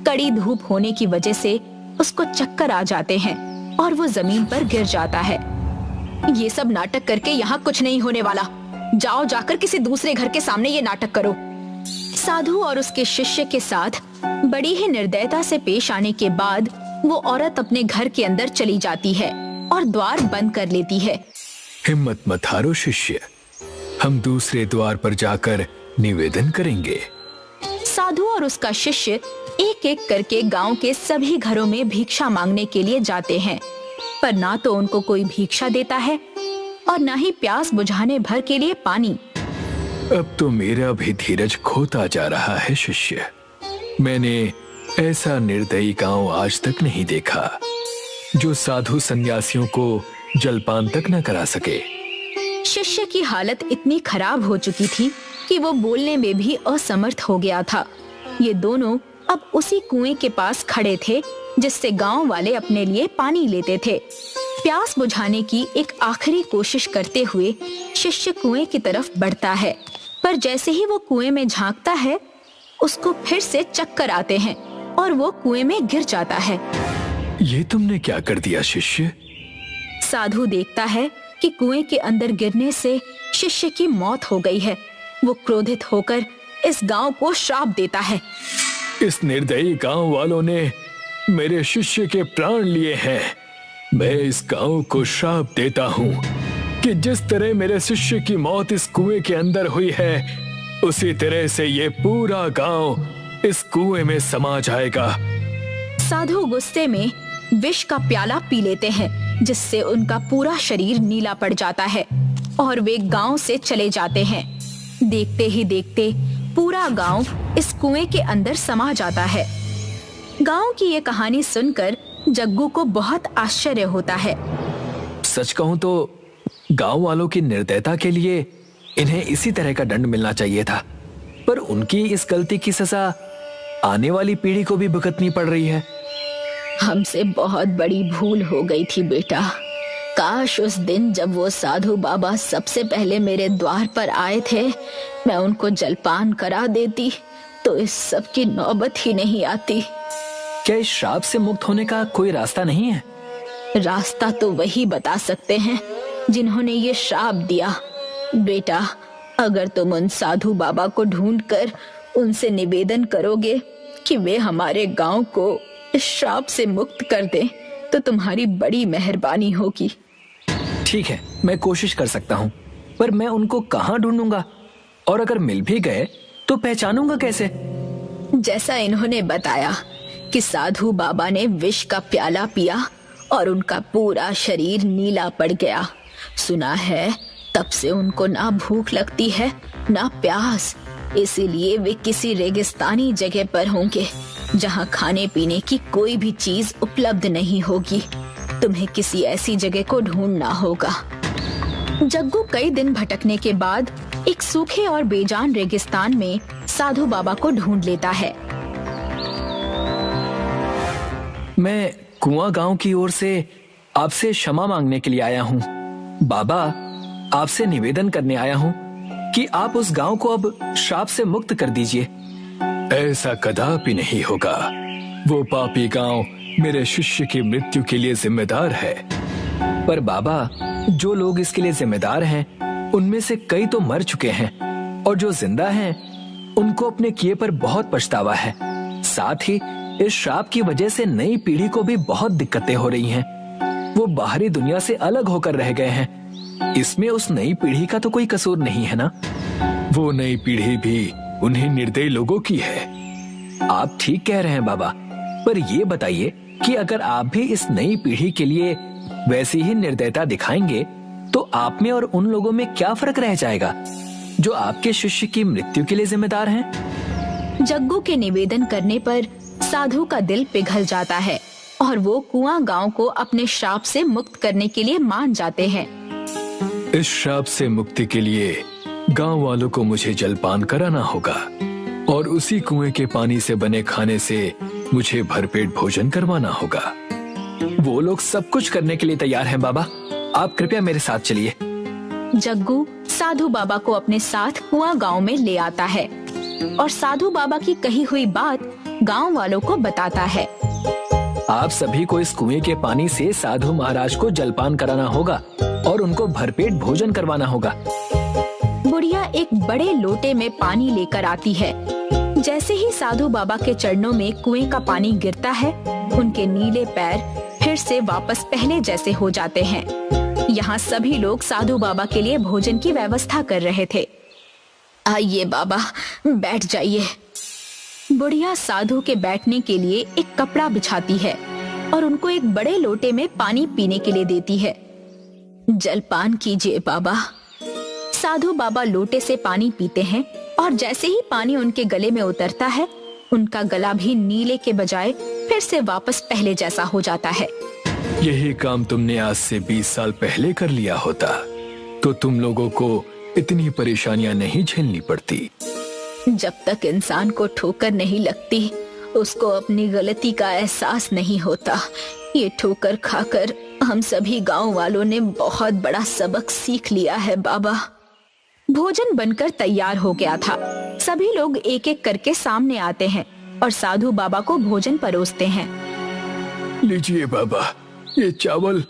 कड़ी धूप होने की वजह से उसको चक्कर आ जाते हैं और वो जमीन पर गिर जाता है। ये सब नाटक करके यहाँ कुछ नहीं होने वाला। जाओ जाकर किसी दूसरे घर के सामने ये नाटक करो। साधु और उसके शिष्य के साथ बड़ी ही निर्दयता से पेश आने के बाद वो औरत अपने घर के अंदर चली जाती है और द्वार बंद कर लेती है। हिम्मत मत हारो शिष्य, हम दूसरे द्वार पर जाकर निवेदन करेंगे। साधु और उसका शिष्य एक एक करके गांव के सभी घरों में भिक्षा मांगने के लिए जाते हैं, पर ना तो उनको कोई भिक्षा देता है और ना ही प्यास बुझाने भर के लिए पानी। अब तो मेरा भी धीरज खोता जा रहा है शिष्य। मैंने ऐसा निर्दयी गांव आज तक नहीं देखा जो साधु सन्यासियों को जलपान तक न करा सके। शिष्य की हालत इतनी खराब हो चुकी थी कि वो बोलने में भी असमर्थ हो गया था। ये दोनों अब उसी कुएं के पास खड़े थे जिससे गांव वाले अपने लिए पानी लेते थे। प्यास बुझाने की एक आखिरी कोशिश करते हुए शिष्य कुएं की तरफ बढ़ता है, पर जैसे ही वो कुएं में झांकता है उसको फिर से चक्कर आते हैं और वो कुएं में गिर जाता है। ये तुमने क्या कर दिया शिष्य? साधु देखता है कि कुएं के अंदर गिरने से शिष्य की मौत हो गई है। वो क्रोधित होकर इस गांव को श्राप देता है। इस निर्दयी गांव वालों ने मेरे शिष्य के प्राण लिए हैं। मैं इस गांव को श्राप देता हूँ कि जिस तरह मेरे शिष्य की मौत इस कुएं के अंदर हुई है, उसी तरह से ये पूरा गांव इस कुएं में समा जाएगा। साधु गुस्से में विष का प्याला पी लेते हैं, जिससे उनका पूरा शरीर नीला पड़ जाता है और वे गांव से चले जाते हैं। देखते ही देखते पूरा गांव इस कुएं के अंदर समा जाता है। गांव की ये कहानी सुनकर जग्गू को बहुत आश्चर्य होता है। सच कहूं तो गांव वालों की निर्दयता के लिए इन्हें इसी तरह का दंड मिलना चाहिए था, पर उनकी इस गलती की सजा आने वाली पीढ़ी को भी भुगतनी पड़ रही है। हमसे बहुत बड़ी भूल हो गई थी बेटा। काश उस दिन जब वो साधु बाबा सबसे पहले मेरे द्वार पर आए थे, मैं उनको जलपान करा देती तो इस सब की नौबत ही नहीं आती। क्या इस श्राप से मुक्त होने का कोई रास्ता नहीं है? रास्ता तो वही बता सकते हैं जिन्होंने ये श्राप दिया। बेटा, अगर तुम उन साधु बाबा को ढूंढकर उनसे निवेदन करोगे कि वे हमारे गांव को इस श्राप से मुक्त कर दें, तो तुम्हारी बड़ी मेहरबानी होगी। ठीक है, मैं कोशिश कर सकता हूँ, पर मैं उनको कहाँ ढूंढूंगा? और अगर मिल भी गए तो पहचानूंगा कैसे? जैसा इन्होंने बताया कि साधु बाबा ने विष का प्याला पिया और उनका पूरा शरीर नीला पड़ गया। सुना है तब से उनको ना भूख लगती है ना प्यास, इसीलिए वे किसी रेगिस्तानी जगह पर होंगे जहाँ खाने पीने की कोई भी चीज उपलब्ध नहीं होगी। तुम्हें किसी ऐसी जगह को ढूंढना होगा। जग्गू कई दिन भटकने के बाद एक सूखे और बेजान रेगिस्तान में साधु बाबा को ढूंढ लेता है। मैं कुआं गांव की ओर से आपसे क्षमा मांगने के लिए आया हूँ। बाबा, आपसे निवेदन करने आया हूँ कि आप उस गांव को अब श्राप से मुक्त कर दीजिए। ऐसा कदापि नहीं होगा। वो पापी गांव मेरे शिष्य की मृत्यु के लिए जिम्मेदार है। पर बाबा, जो लोग इसके लिए जिम्मेदार हैं, उनमें से कई तो मर चुके हैं और जो जिंदा हैं, उनको अपने किए पर बहुत पछतावा है। साथ ही इस श्राप की वजह से नई पीढ़ी को भी बहुत दिक्कतें हो रही हैं। वो बाहरी दुनिया से अलग होकर रह गए हैं। इसमें उस नई पीढ़ी का तो कोई कसूर नहीं है ना? वो नई पीढ़ी भी उन्हीं निर्दयी लोगों की है। आप ठीक कह रहे हैं बाबा, पर ये बताइए कि अगर आप भी इस नई पीढ़ी के लिए वैसी ही निर्दयता दिखाएंगे तो आप में और उन लोगों में क्या फर्क रह जाएगा जो आपके शिष्य की मृत्यु के लिए जिम्मेदार हैं? जग्गू के निवेदन करने पर साधु का दिल पिघल जाता है और वो कुआं गांव को अपने श्राप से मुक्त करने के लिए मान जाते हैं। इस श्राप से मुक्ति के लिए गांव वालों को मुझे जलपान कराना होगा और उसी कुएं के पानी से बने खाने से मुझे भरपेट भोजन करवाना होगा। वो लोग सब कुछ करने के लिए तैयार हैं बाबा, आप कृपया मेरे साथ चलिए। जग्गू साधु बाबा को अपने साथ कुआं गांव में ले आता है और साधु बाबा की कही हुई बात गांव वालों को बताता है। आप सभी को इस कुएं के पानी से साधु महाराज को जलपान कराना होगा और उनको भरपेट भोजन करवाना होगा। बुढ़िया एक बड़े लोटे में पानी लेकर आती है। जैसे ही साधु बाबा के चरणों में कुएं का पानी गिरता है, उनके नीले पैर फिर से वापस पहले जैसे हो जाते हैं। यहाँ सभी लोग साधु बाबा के लिए भोजन की व्यवस्था कर रहे थे। आइए बाबा, बैठ जाइए। बुढ़िया साधु के बैठने के लिए एक कपड़ा बिछाती है और उनको एक बड़े लोटे में पानी पीने के लिए देती है। जलपान कीजिए बाबा। साधु बाबा लोटे से पानी पीते हैं और जैसे ही पानी उनके गले में उतरता है, उनका गला भी नीले के बजाय फिर से वापस पहले जैसा हो जाता है। यही काम तुमने आज से 20 साल पहले कर लिया होता तो तुम लोगों को इतनी परेशानियां नहीं झेलनी पड़ती। जब तक इंसान को ठोकर नहीं लगती, उसको अपनी गलती का एहसास नहीं होता। ये ठोकर खाकर हम सभी गांव वालों ने बहुत बड़ा सबक सीख लिया है बाबा। भोजन बनकर तैयार हो गया था। सभी लोग एक एक करके सामने आते हैं और साधु बाबा को भोजन परोसते हैं। लीजिए बाबा, ये चावल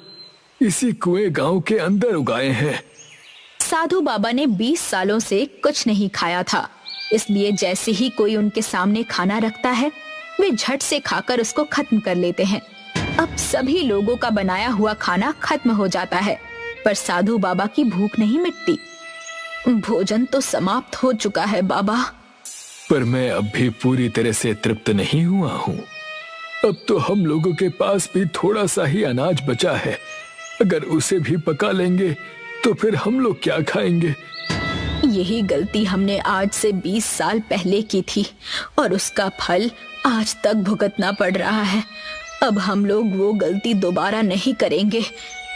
इसी कुएं गांव के अंदर उगाए हैं। साधु बाबा ने 20 सालों से कुछ नहीं खाया था, इसलिए जैसे ही कोई उनके सामने खाना रखता है, वे झट से खाकर उसको खत्म कर लेते हैं। अब सभी लोगों का बनाया हुआ खाना खत्म हो जाता है, पर साधु बाबा की भूख नहीं मिटती। भोजन तो समाप्त हो चुका है बाबा, पर मैं अब भी पूरी तरह से तृप्त नहीं हुआ हूँ। अब तो हम लोगों के पास भी थोड़ा सा ही अनाज बचा है। अगर उसे भी पका लेंगे तो फिर हम लोग क्या खाएंगे? यही गलती हमने आज से 20 साल पहले की थी और उसका फल आज तक भुगतना पड़ रहा है। अब हम लोग वो गलती दोबारा नहीं करेंगे।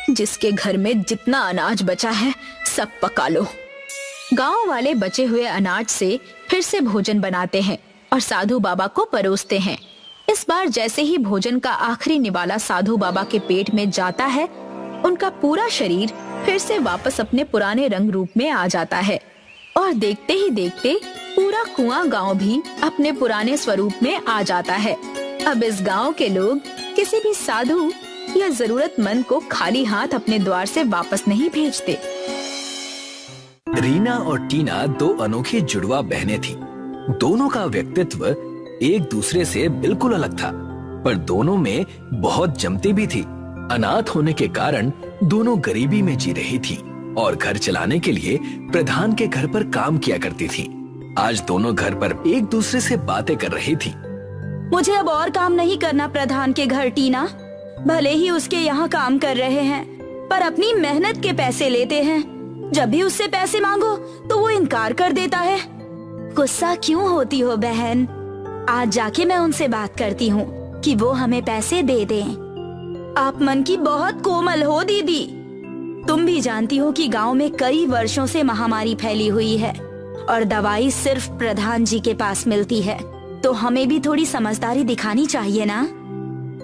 जिसके घर में जितना अनाज बचा है, सब पका लो। गांव वाले बचे हुए अनाज से फिर से भोजन बनाते हैं और साधु बाबा को परोसते हैं। इस बार जैसे ही भोजन का आखिरी निवाला साधु बाबा के पेट में जाता है, उनका पूरा शरीर फिर से वापस अपने पुराने रंग रूप में आ जाता है और देखते ही देखते पूरा कुआं गांव भी अपने पुराने स्वरूप में आ जाता है। अब इस गांव के लोग किसी भी साधु या जरूरतमंद को खाली हाथ अपने द्वार से वापस नहीं भेजते। रीना और टीना दो अनोखी जुड़वा बहनें थीं। दोनों का व्यक्तित्व एक दूसरे से बिल्कुल अलग था, पर दोनों में बहुत जमती भी थी। अनाथ होने के कारण दोनों गरीबी में जी रही थी और घर चलाने के लिए प्रधान के घर पर काम किया करती थी। आज दोनों घर पर एक दूसरे से बातें कर रही थी। मुझे अब और काम नहीं करना प्रधान के घर, टीना। भले ही उसके यहाँ काम कर रहे हैं, पर अपनी मेहनत के पैसे लेते हैं। जब भी उससे पैसे मांगो तो वो इनकार कर देता है। गुस्सा क्यों होती हो बहन? आज जाके मैं उनसे बात करती हूँ कि वो हमें पैसे दे दें। आप मन की बहुत कोमल हो दीदी। तुम भी जानती हो कि गांव में कई वर्षों से महामारी फैली हुई है और दवाई सिर्फ प्रधान जी के पास मिलती है, तो हमें भी थोड़ी समझदारी दिखानी चाहिए ना।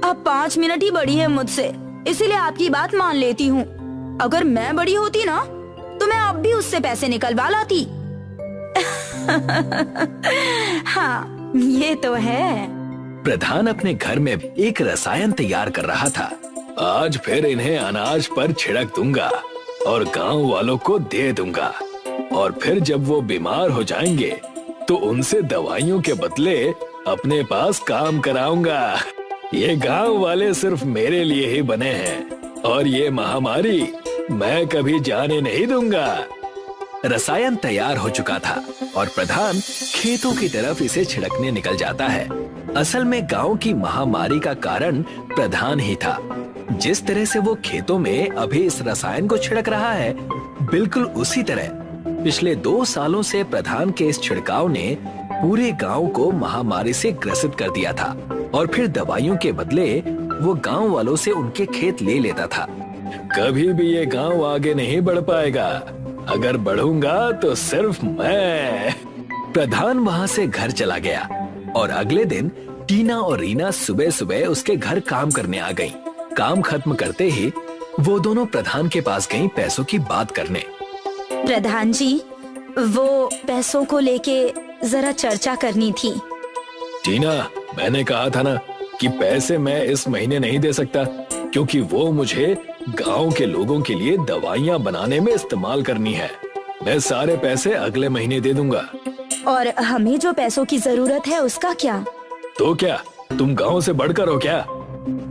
अब 5 मिनट ही बड़ी है मुझसे, इसीलिए आपकी बात मान लेती हूँ। अगर मैं बड़ी होती ना तो मैं अब भी उससे पैसे निकलवा लाती। हाँ, ये तो है। प्रधान अपने घर में एक रसायन तैयार कर रहा था। आज फिर इन्हें अनाज पर छिड़क दूंगा और गांव वालों को दे दूंगा, और फिर जब वो बीमार हो जाएंगे तो उनसे दवाइयों के बदले अपने पास काम कराऊंगा। ये गांव वाले सिर्फ मेरे लिए ही बने हैं और ये महामारी मैं कभी जाने नहीं दूंगा। रसायन तैयार हो चुका था और प्रधान खेतों की तरफ इसे छिड़कने निकल जाता है। असल में गांव की महामारी का कारण प्रधान ही था। जिस तरह से वो खेतों में अभी इस रसायन को छिड़क रहा है, बिल्कुल उसी तरह पिछले 2 सालों से प्रधान के इस छिड़काव ने पूरे गांव को महामारी से ग्रसित कर दिया था और फिर दवाइयों के बदले वो गांव वालों से उनके खेत ले लेता था। कभी भी ये गांव आगे नहीं बढ़ पाएगा, अगर बढ़ूंगा तो सिर्फ मैं। प्रधान वहां से घर चला गया और अगले दिन टीना और रीना सुबह सुबह उसके घर काम करने आ गईं। काम खत्म करते ही वो दोनों प्रधान के पास गईं पैसों की बात करने। प्रधान जी, वो पैसों को लेके जरा चर्चा करनी थी। टीना, मैंने कहा था ना कि पैसे मैं इस महीने नहीं दे सकता, क्योंकि वो मुझे गांव के लोगों के लिए दवाइयाँ बनाने में इस्तेमाल करनी है। मैं सारे पैसे अगले महीने दे दूंगा। और हमें जो पैसों की जरूरत है उसका क्या? तो क्या तुम गांव से बढ़कर हो क्या?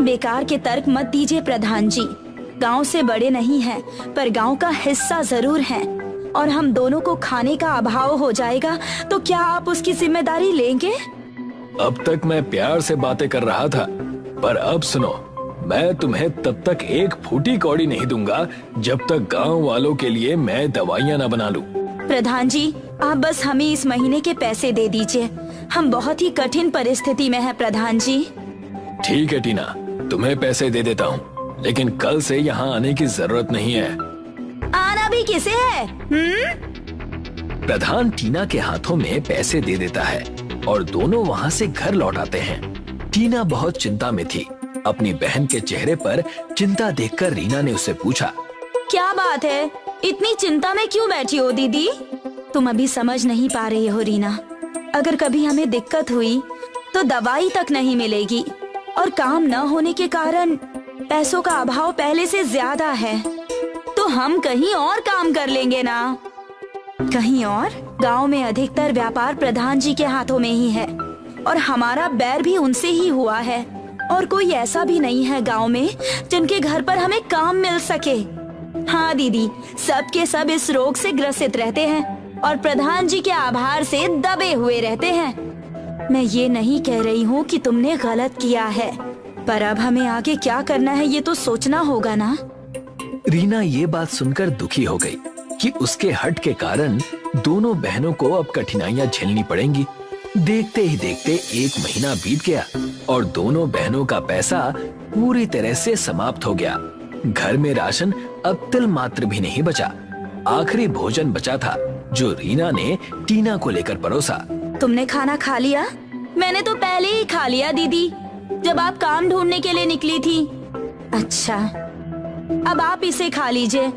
बेकार के तर्क मत दीजिए प्रधान जी। गांव से बड़े नहीं हैं, पर गांव का हिस्सा जरूर हैं। और हम दोनों को खाने का अभाव हो जाएगा तो क्या आप उसकी जिम्मेदारी लेंगे? अब तक मैं प्यार से बातें कर रहा था, पर अब सुनो, मैं तुम्हें तब तक एक फूटी कौड़ी नहीं दूंगा जब तक गांव वालों के लिए मैं दवाइयाँ न बना लूं। प्रधान जी, आप बस हमें इस महीने के पैसे दे दीजिए। हम बहुत ही कठिन परिस्थिति में हैं प्रधान जी। ठीक है टीना, तुम्हें पैसे दे देता हूँ, लेकिन कल से यहाँ आने की जरूरत नहीं है। आना भी किसे है? प्रधान टीना के हाथों में पैसे दे देता है और दोनों वहाँ से घर लौट आते हैं। टीना बहुत चिंता में थी। अपनी बहन के चेहरे पर चिंता देखकर रीना ने उससे पूछा, क्या बात है, इतनी चिंता में क्यों बैठी हो दीदी? तुम अभी समझ नहीं पा रही हो रीना। अगर कभी हमें दिक्कत हुई तो दवाई तक नहीं मिलेगी और काम न होने के कारण पैसों का अभाव पहले से ज्यादा है, तो हम कहीं और काम कर लेंगे ना। कहीं और? गांव में अधिकतर व्यापार प्रधान जी के हाथों में ही है और हमारा बैर भी उनसे ही हुआ है। और कोई ऐसा भी नहीं है गांव में जिनके घर पर हमें काम मिल सके। हाँ दीदी, सब के सब इस रोग से ग्रसित रहते हैं और प्रधान जी के आभार से दबे हुए रहते हैं। मैं ये नहीं कह रही हूँ कि तुमने गलत किया है, पर अब हमें आगे क्या करना है ये तो सोचना होगा ना। रीना ये बात सुनकर दुखी हो गई कि उसके हट के कारण दोनों बहनों को अब कठिनाइयां झेलनी पड़ेंगी। देखते ही देखते 1 महीना बीत गया और दोनों बहनों का पैसा पूरी तरह से समाप्त हो गया। घर में राशन अब तिल मात्र भी नहीं बचा। आखिरी भोजन बचा था जो रीना ने टीना को लेकर परोसा। तुमने खाना खा लिया? मैंने तो पहले ही खा लिया दीदी, जब आप काम ढूंढने के लिए निकली थी। अच्छा, अब आप इसे खा लीजिए।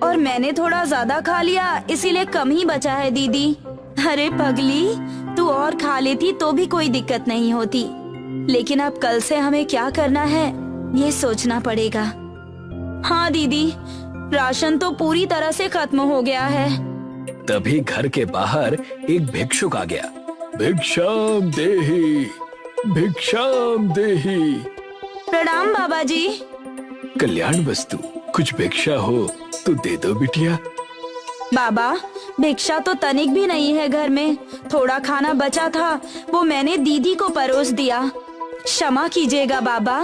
और मैंने थोड़ा ज्यादा खा लिया, इसीलिए कम ही बचा है दीदी। अरे पगली, तू और खा लेती तो भी कोई दिक्कत नहीं होती, लेकिन अब कल से हमें क्या करना है ये सोचना पड़ेगा। हाँ दीदी, राशन तो पूरी तरह से खत्म हो गया है। तभी घर के बाहर एक भिक्षुक आ गया। भिक्षाम देहि, भिक्षाम देहि। प्रणाम बाबा जी। कल्याण वस्तु, कुछ भिक्षा हो तो दे दो बिटिया। बाबा, भिक्षा तो तनिक भी नहीं है घर में। थोड़ा खाना बचा था, वो मैंने दीदी को परोस दिया। क्षमा कीजिएगा बाबा।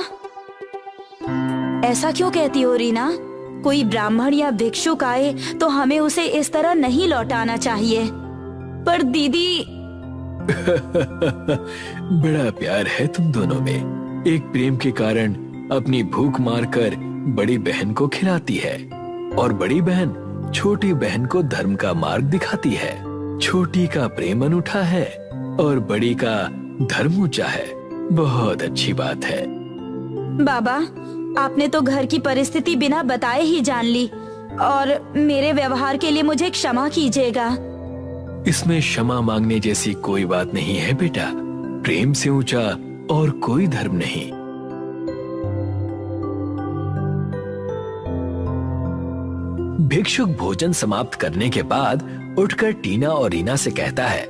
ऐसा क्यों कहती हो रीना? कोई ब्राह्मण या भिक्षुक आए तो हमें उसे इस तरह नहीं लौटाना चाहिए। पर दीदी बड़ा प्यार है तुम दोनों में। एक प्रेम के कारण अपनी भूख मारकर बड़ी बहन को खिलाती है। और बड़ी बहन छोटी बहन को धर्म का मार्ग दिखाती है। छोटी का प्रेम अनूठा है और बड़ी का धर्म ऊंचा है। बहुत अच्छी बात है। बाबा, आपने तो घर की परिस्थिति बिना बताए ही जान ली और मेरे व्यवहार के लिए मुझे क्षमा कीजिएगा। इसमें क्षमा मांगने जैसी कोई बात नहीं है बेटा। प्रेम से ऊंचा और कोई धर्म नहीं। भिक्षुक भोजन समाप्त करने के बाद उठकर टीना और रीना से कहता है,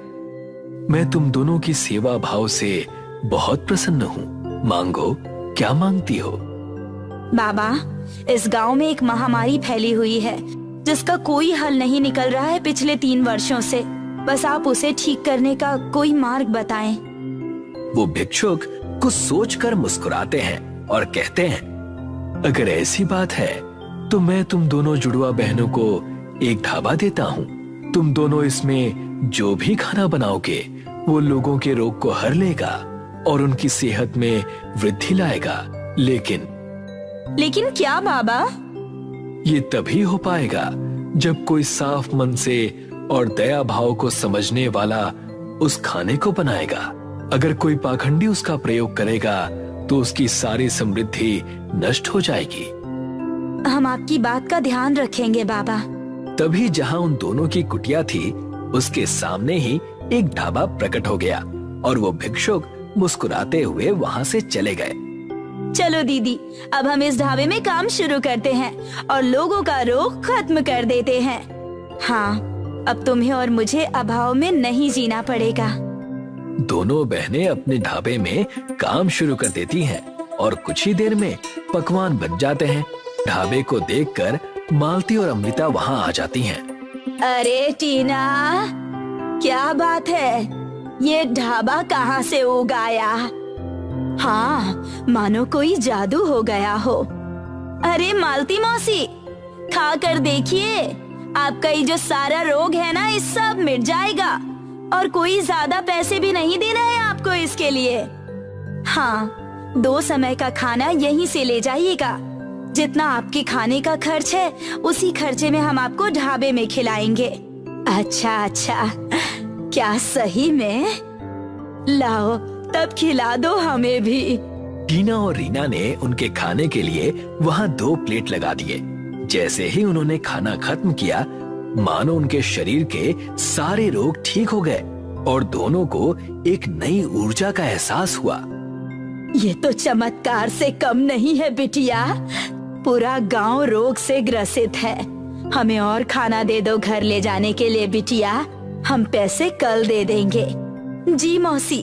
मैं तुम दोनों की सेवा भाव से बहुत प्रसन्न हूँ। मांगो, क्या मांगती हो? बाबा, इस गांव में एक महामारी फैली हुई है जिसका कोई हल नहीं निकल रहा है पिछले 3 वर्षों से। बस आप उसे ठीक करने का कोई मार्ग बताएं। वो भिक्षुक कुछ सोचकर मुस्कुराते हैं और कहते हैं, अगर ऐसी बात है तो मैं तुम दोनों जुड़वा बहनों को एक ढाबा देता हूँ। तुम दोनों इसमें जो भी खाना बनाओगे वो लोगों के रोग को हर लेगा और उनकी सेहत में वृद्धि लाएगा। लेकिन क्या बाबा? ये तभी हो पाएगा जब कोई साफ मन से और दया भाव को समझने वाला उस खाने को बनाएगा। अगर कोई पाखंडी उसका प्रयोग करेगा तो उसकी सारी समृद्धि नष्ट हो जाएगी। हम आपकी बात का ध्यान रखेंगे बाबा। तभी जहाँ उन दोनों की कुटिया थी उसके सामने ही एक ढाबा प्रकट हो गया और वो भिक्षुक मुस्कुराते हुए वहाँ से चले गए। चलो दीदी, अब हम इस ढाबे में काम शुरू करते हैं और लोगों का रोग खत्म कर देते हैं। हाँ, अब तुम्हें और मुझे अभाव में नहीं जीना पड़ेगा। दोनों बहनें अपने ढाबे में काम शुरू कर देती हैं और कुछ ही देर में पकवान बन जाते हैं। ढाबे को देखकर मालती और अमृता वहाँ आ जाती हैं। अरे टीना, क्या बात है? ये ढाबा कहाँ से उगाया? हाँ, मानो कोई जादू हो गया हो। अरे मालती मौसी, खा कर देखिए, आपका ये जो सारा रोग है ना, ये सब मिट जाएगा और कोई ज्यादा पैसे भी नहीं देना है आपको इसके लिए। हाँ, 2 समय का खाना यहीं से ले जाइएगा। जितना आपके खाने का खर्च है उसी खर्चे में हम आपको ढाबे में खिलाएंगे। अच्छा, क्या सही में? लाओ, तब खिला दो हमें भी। टीना और रीना ने उनके खाने के लिए वहाँ 2 प्लेट लगा दिए। जैसे ही उन्होंने खाना खत्म किया, मानो उनके शरीर के सारे रोग ठीक हो गए और दोनों को एक नई ऊर्जा का एहसास हुआ। ये तो चमत्कार से कम नहीं है बिटिया। पूरा गांव रोग से ग्रसित है। हमें और खाना दे दो घर ले जाने के लिए बिटिया। हम पैसे कल दे देंगे। जी मौसी,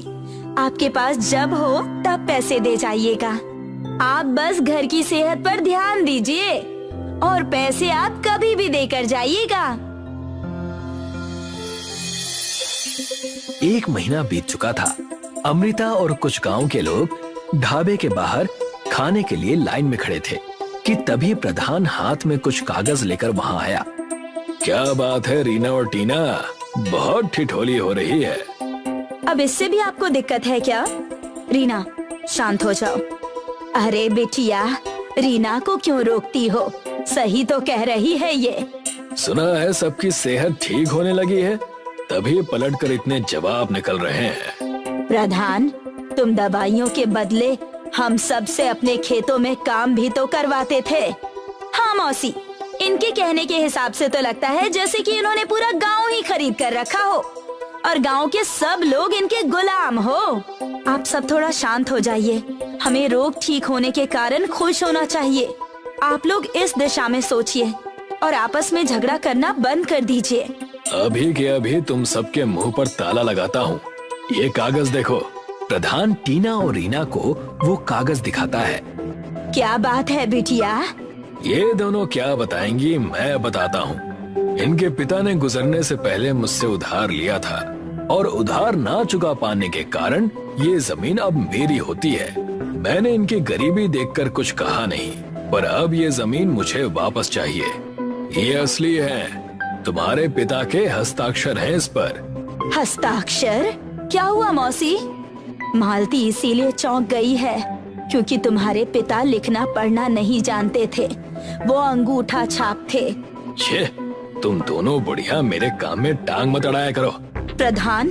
आपके पास जब हो तब पैसे दे जाइएगा। आप बस घर की सेहत पर ध्यान दीजिए और पैसे आप कभी भी देकर जाइएगा। 1 महीना बीत चुका था। अमृता और कुछ गांव के लोग ढाबे के बाहर खाने के लिए लाइन में खड़े थे कि तभी प्रधान हाथ में कुछ कागज लेकर वहां आया। क्या बात है रीना और टीना, बहुत ठिठोली हो रही है। अब इससे भी आपको दिक्कत है क्या? रीना, शांत हो जाओ। अरे बेटिया, रीना को क्यों रोकती हो? सही तो कह रही है ये। सुना है सबकी सेहत ठीक होने लगी है, तभी पलटकर इतने जवाब निकल रहे हैं। प्रधान, तुम दवाइयों के बदले हम सब से अपने खेतों में काम भी तो करवाते थे। हाँ मौसी, इनके कहने के हिसाब से तो लगता है जैसे कि इन्होंने पूरा गांव ही खरीद कर रखा हो और गांव के सब लोग इनके गुलाम हो। आप सब थोड़ा शांत हो जाइए। हमें रोग ठीक होने के कारण खुश होना चाहिए। आप लोग इस दिशा में सोचिए और आपस में झगड़ा करना बंद कर दीजिए। अभी के अभी तुम सबके मुंह पर ताला लगाता हूँ। ये कागज देखो। प्रधान टीना और रीना को वो कागज दिखाता है। क्या बात है बिटिया? ये दोनों क्या बताएंगी, मैं बताता हूँ। इनके पिता ने गुजरने से पहले मुझसे उधार लिया था और उधार ना चुका पाने के कारण ये जमीन अब मेरी होती है। मैंने इनकी गरीबी देखकर कुछ कहा नहीं, पर अब ये जमीन मुझे वापस चाहिए। ये असली है, तुम्हारे पिता के हस्ताक्षर हैं इस पर। हस्ताक्षर? क्या हुआ मौसी? मालती इसीलिए चौंक गई है क्योंकि तुम्हारे पिता लिखना पढ़ना नहीं जानते थे वो अंगूठा छाप थे। ये तुम दोनों बुढ़िया मेरे काम में टांग मत अड़ाया करो। प्रधान,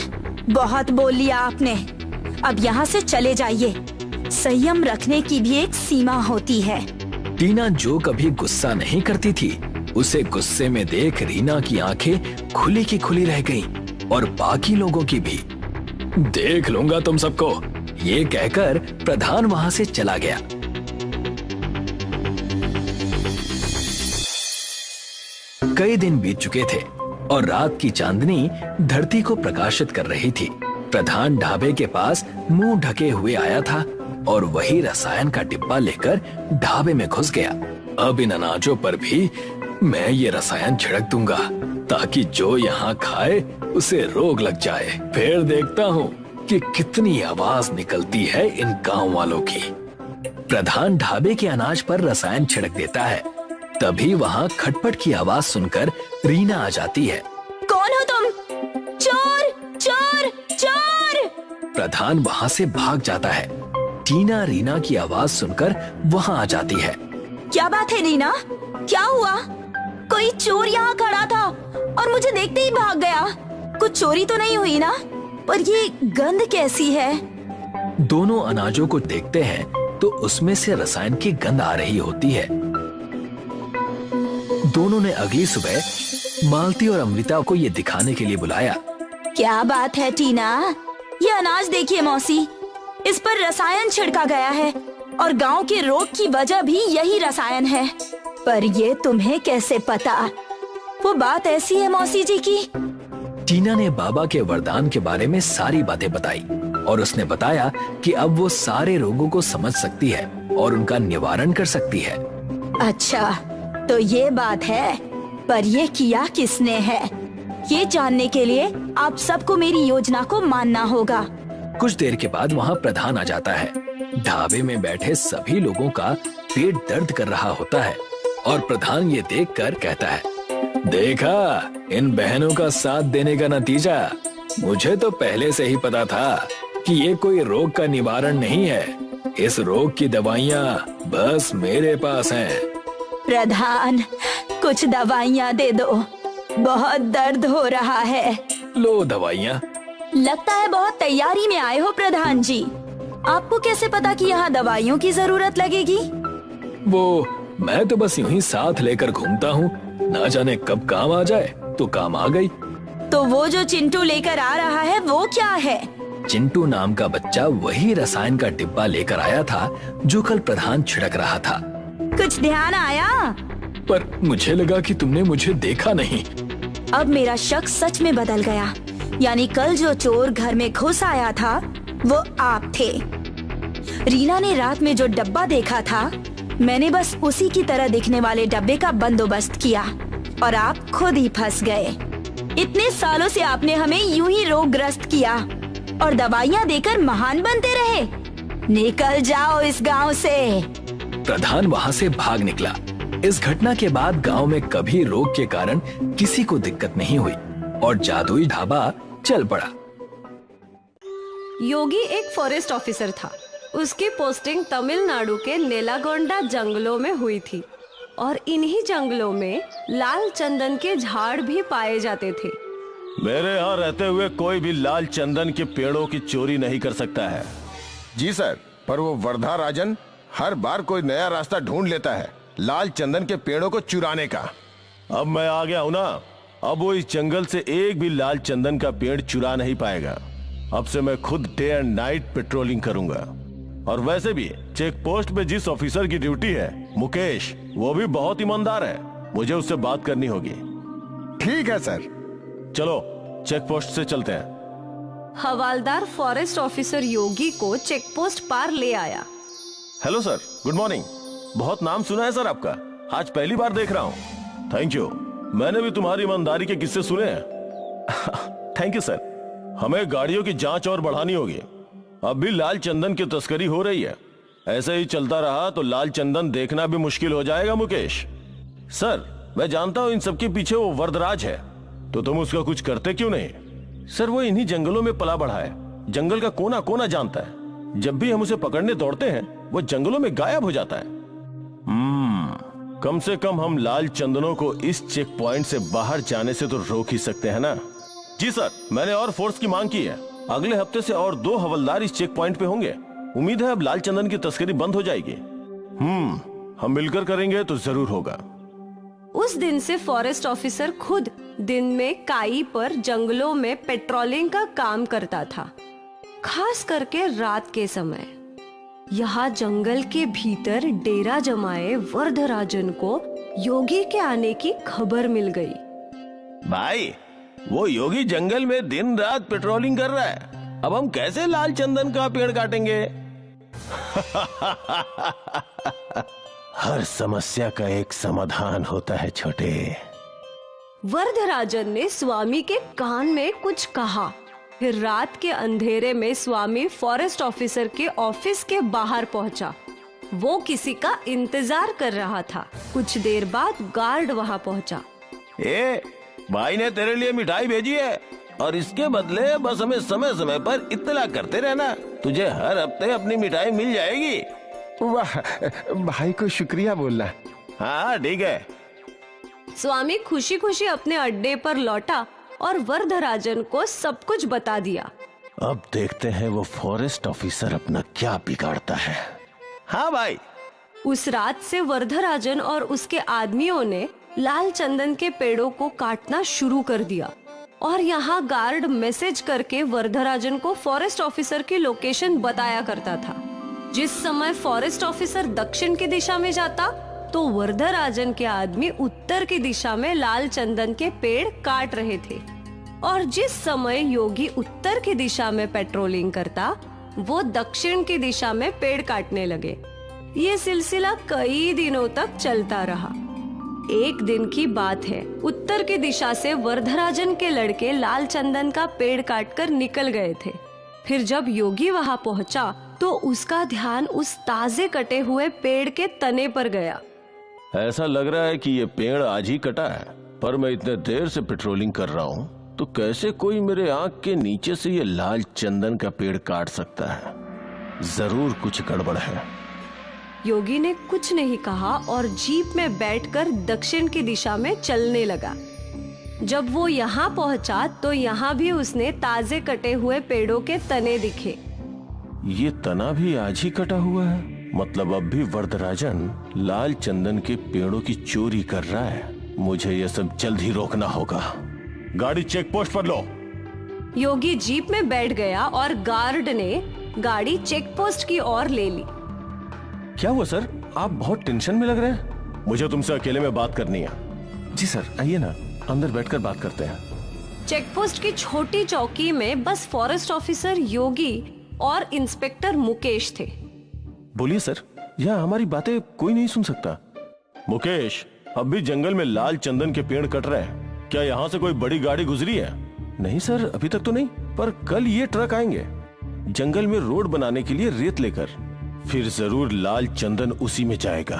बहुत बोल लिया आपने, अब यहाँ से चले जाइए। संयम रखने की भी एक सीमा होती है। टीना जो कभी गुस्सा नहीं करती थी, उसे गुस्से में देख रीना की आंखें खुली की खुली रह गईं और बाकी लोगों की भी। देख लूंगा तुम सबको, ये कहकर प्रधान वहां से चला गया। कई दिन बीत चुके थे और रात की चांदनी धरती को प्रकाशित कर रही थी। प्रधान ढाबे के पास मुंह ढके हुए आया था और वही रसायन का डिब्बा लेकर ढाबे में घुस गया। अब इन अनाजों पर भी मैं ये रसायन छिड़क दूंगा ताकि जो यहाँ खाए उसे रोग लग जाए। फिर देखता हूँ कि कितनी आवाज निकलती है इन गांव वालों की। प्रधान ढाबे के अनाज पर रसायन छिड़क देता है। तभी वहाँ खटपट की आवाज सुनकर रीना आ जाती है। कौन हो तुम? चोर चोर चोर! प्रधान वहाँ से भाग जाता है। टीना रीना की आवाज सुनकर वहाँ आ जाती है। क्या बात है रीना, क्या हुआ? कोई चोर यहाँ खड़ा था और मुझे देखते ही भाग गया। कुछ चोरी तो नहीं हुई ना? पर ये गंध कैसी है? दोनों अनाजों को देखते हैं तो उसमें से रसायन की गंध आ रही होती है। दोनों ने अगली सुबह मालती और अमृता को ये दिखाने के लिए बुलाया। क्या बात है टीना, ये अनाज देखिए मौसी, इस पर रसायन छिड़का गया है और गांव के रोग की वजह भी यही रसायन है। पर ये तुम्हें कैसे पता? वो बात ऐसी है मौसी जी की। टीना ने बाबा के वरदान के बारे में सारी बातें बताई और उसने बताया कि अब वो सारे रोगों को समझ सकती है और उनका निवारण कर सकती है। अच्छा, तो ये बात है, पर ये किया किसने है? ये जानने के लिए आप सबको मेरी योजना को मानना होगा। कुछ देर के बाद वहाँ प्रधान आ जाता है। ढाबे में बैठे सभी लोगों का पेट दर्द कर रहा होता है और प्रधान ये देखकर कहता है, देखा इन बहनों का साथ देने का नतीजा। मुझे तो पहले से ही पता था कि ये कोई रोग का निवारण नहीं है। इस रोग की दवाइयाँ बस मेरे पास हैं। प्रधान, कुछ दवाइयाँ दे दो, बहुत दर्द हो रहा है। लो दवाइयाँ। लगता है बहुत तैयारी में आए हो प्रधान जी। आपको कैसे पता कि यहाँ दवाइयों की जरूरत लगेगी? वो मैं तो बस यूं ही साथ लेकर घूमता हूँ, ना जाने कब काम आ जाए तो काम आ गई। तो वो जो चिंटू लेकर आ रहा है वो क्या है? चिंटू नाम का बच्चा वही रसायन का डिब्बा लेकर आया था जो कल प्रधान छिड़क रहा था। कुछ ध्यान आया? पर मुझे लगा कि तुमने मुझे देखा नहीं। अब मेरा शक सच में बदल गया, यानी कल जो चोर घर में घुस आया था वो आप थे। रीना ने रात में जो डब्बा देखा था, मैंने बस उसी की तरह दिखने वाले डब्बे का बंदोबस्त किया और आप खुद ही फंस गए। इतने सालों से आपने हमें यूं ही रोगग्रस्त किया और दवाइयाँ देकर महान बनते रहे। निकल जाओ इस गांव से। प्रधान वहाँ से भाग निकला। इस घटना के बाद गांव में कभी रोग के कारण किसी को दिक्कत नहीं हुई और जादुई ढाबा चल पड़ा। योगी एक फॉरेस्ट ऑफिसर था। उसकी पोस्टिंग तमिलनाडु के नेलागोंडा जंगलों में हुई थी और इन्हीं जंगलों में लाल चंदन के झाड़ भी पाए जाते थे। मेरे यहाँ रहते हुए कोई भी लाल चंदन के पेड़ों की चोरी नहीं कर सकता है। जी सर, पर वो वर्धा राजन हर बार कोई नया रास्ता ढूंढ लेता है लाल चंदन के पेड़ों को चुराने का। अब मैं आ गया हूँ ना, अब वो इस जंगल से एक भी लाल चंदन का पेड़ चुरा नहीं पाएगा। अब से मैं खुद डे एंड नाइट पेट्रोलिंग करूंगा। और वैसे भी चेक पोस्ट पे जिस ऑफिसर की ड्यूटी है, मुकेश, वो भी बहुत ईमानदार है। मुझे उससे बात करनी होगी। ठीक है सर। चलो चेक पोस्ट से चलते हैं। हवालदार फॉरेस्ट ऑफिसर योगी को चेक पोस्ट पार ले आया। Hello sir, good morning. बहुत नाम सुना है सर आपका, आज पहली बार देख रहा हूँ। थैंक यू, मैंने भी तुम्हारी ईमानदारी के किस्से सुने हैं। Thank you sir. हमें गाड़ियों की जांच और बढ़ानी होगी। अब भी लाल चंदन की तस्करी हो रही है। ऐसे ही चलता रहा तो लाल चंदन देखना भी मुश्किल हो जाएगा मुकेश। सर, मैं जानता हूँ इन सबके पीछे वो वरदराज है, तो तुम उसका कुछ करते क्यों नहीं? सर, वो इन्हीं जंगलों में पला बढ़ा है, जंगल का कोना कोना जानता है। जब भी हम उसे पकड़ने दौड़ते हैं वो जंगलों में गायब हो जाता है। कम से कम हम लाल चंदनों को इस चेक पॉइंट से बाहर जाने से तो रोक ही सकते हैं ना। जी सर, मैंने और फोर्स की मांग की है। अगले हफ्ते से और 2 हवलदार इस चेक पॉइंट पे होंगे। उम्मीद है अब लाल चंदन की तस्करी बंद हो जाएगी। हम मिलकर करेंगे तो जरूर होगा। उस दिन से फॉरेस्ट ऑफिसर खुद दिन में काई पर जंगलों में पेट्रोलिंग का काम करता था, खास करके रात के समय। यहाँ जंगल के भीतर डेरा जमाए वरदराजन को योगी के आने की खबर मिल गई। भाई, वो योगी जंगल में दिन रात पेट्रोलिंग कर रहा है। अब हम कैसे लाल चंदन का पेड़ काटेंगे? हर समस्या का एक समाधान होता है छोटे। वरदराजन ने स्वामी के कान में कुछ कहा। फिर रात के अंधेरे में स्वामी फॉरेस्ट ऑफिसर के ऑफिस के बाहर पहुंचा। वो किसी का इंतजार कर रहा था। कुछ देर बाद गार्ड वहां पहुंचा। भाई ने तेरे लिए मिठाई भेजी है और इसके बदले बस हमें समय समय पर इत्तला करते रहना। तुझे हर हफ्ते अपनी मिठाई मिल जाएगी। वाह, भाई को शुक्रिया बोलना। हाँ ठीक है। स्वामी खुशी खुशी अपने अड्डे पर लौटा और वरदराजन को सब कुछ बता दिया। अब देखते हैं वो फॉरेस्ट ऑफिसर अपना क्या बिगाड़ता है। हाँ भाई। उस रात से वरदराजन और उसके आदमियों ने लाल चंदन के पेड़ों को काटना शुरू कर दिया और यहाँ गार्ड मैसेज करके वरदराजन को फॉरेस्ट ऑफिसर की लोकेशन बताया करता था। जिस समय फॉरेस्ट ऑफिसर दक्षिण की दिशा में जाता तो वरदराजन के आदमी उत्तर की दिशा में लाल चंदन के पेड़ काट रहे थे, और जिस समय योगी उत्तर की दिशा में पेट्रोलिंग करता वो दक्षिण की दिशा में पेड़ काटने लगे। ये सिलसिला कई दिनों तक चलता रहा। एक दिन की बात है, उत्तर की दिशा से वरदराजन के लड़के लाल चंदन का पेड़ काटकर निकल गए थे। फिर जब योगी वहां पहुंचा तो उसका ध्यान उस ताजे कटे हुए पेड़ के तने पर गया। ऐसा लग रहा है कि ये पेड़ आज ही कटा है, पर मैं इतने देर से पेट्रोलिंग कर रहा हूँ तो कैसे कोई मेरे आंख के नीचे से ये लाल चंदन का पेड़ काट सकता है? जरूर कुछ गड़बड़ है। योगी ने कुछ नहीं कहा और जीप में बैठकर दक्षिण की दिशा में चलने लगा। जब वो यहाँ पहुँचा तो यहाँ भी उसने ताजे कटे हुए पेड़ों के तने दिखे। ये तना भी आज ही कटा हुआ है, मतलब अब भी वरदराजन लाल चंदन के पेड़ों की चोरी कर रहा है। मुझे ये सब जल्द ही रोकना होगा। गाड़ी चेक पोस्ट पर लो। योगी जीप में बैठ गया और गार्ड ने गाड़ी चेक पोस्ट की ओर ले ली। क्या हुआ सर, आप बहुत टेंशन में लग रहे हैं। मुझे तुमसे अकेले में बात करनी है। जी सर, आइए ना, अंदर बैठकर बात करते हैं। चेक पोस्ट की छोटी चौकी में बस फॉरेस्ट ऑफिसर योगी और इंस्पेक्टर मुकेश थे। बोलिए सर, यहाँ हमारी बातें कोई नहीं सुन सकता। मुकेश, अब भी जंगल में लाल चंदन के पेड़ कट रहे हैं। क्या यहाँ से कोई बड़ी गाड़ी गुजरी है? नहीं सर, अभी तक तो नहीं, पर कल ये ट्रक आएंगे जंगल में रोड बनाने के लिए रेत लेकर। फिर जरूर लाल चंदन उसी में जाएगा।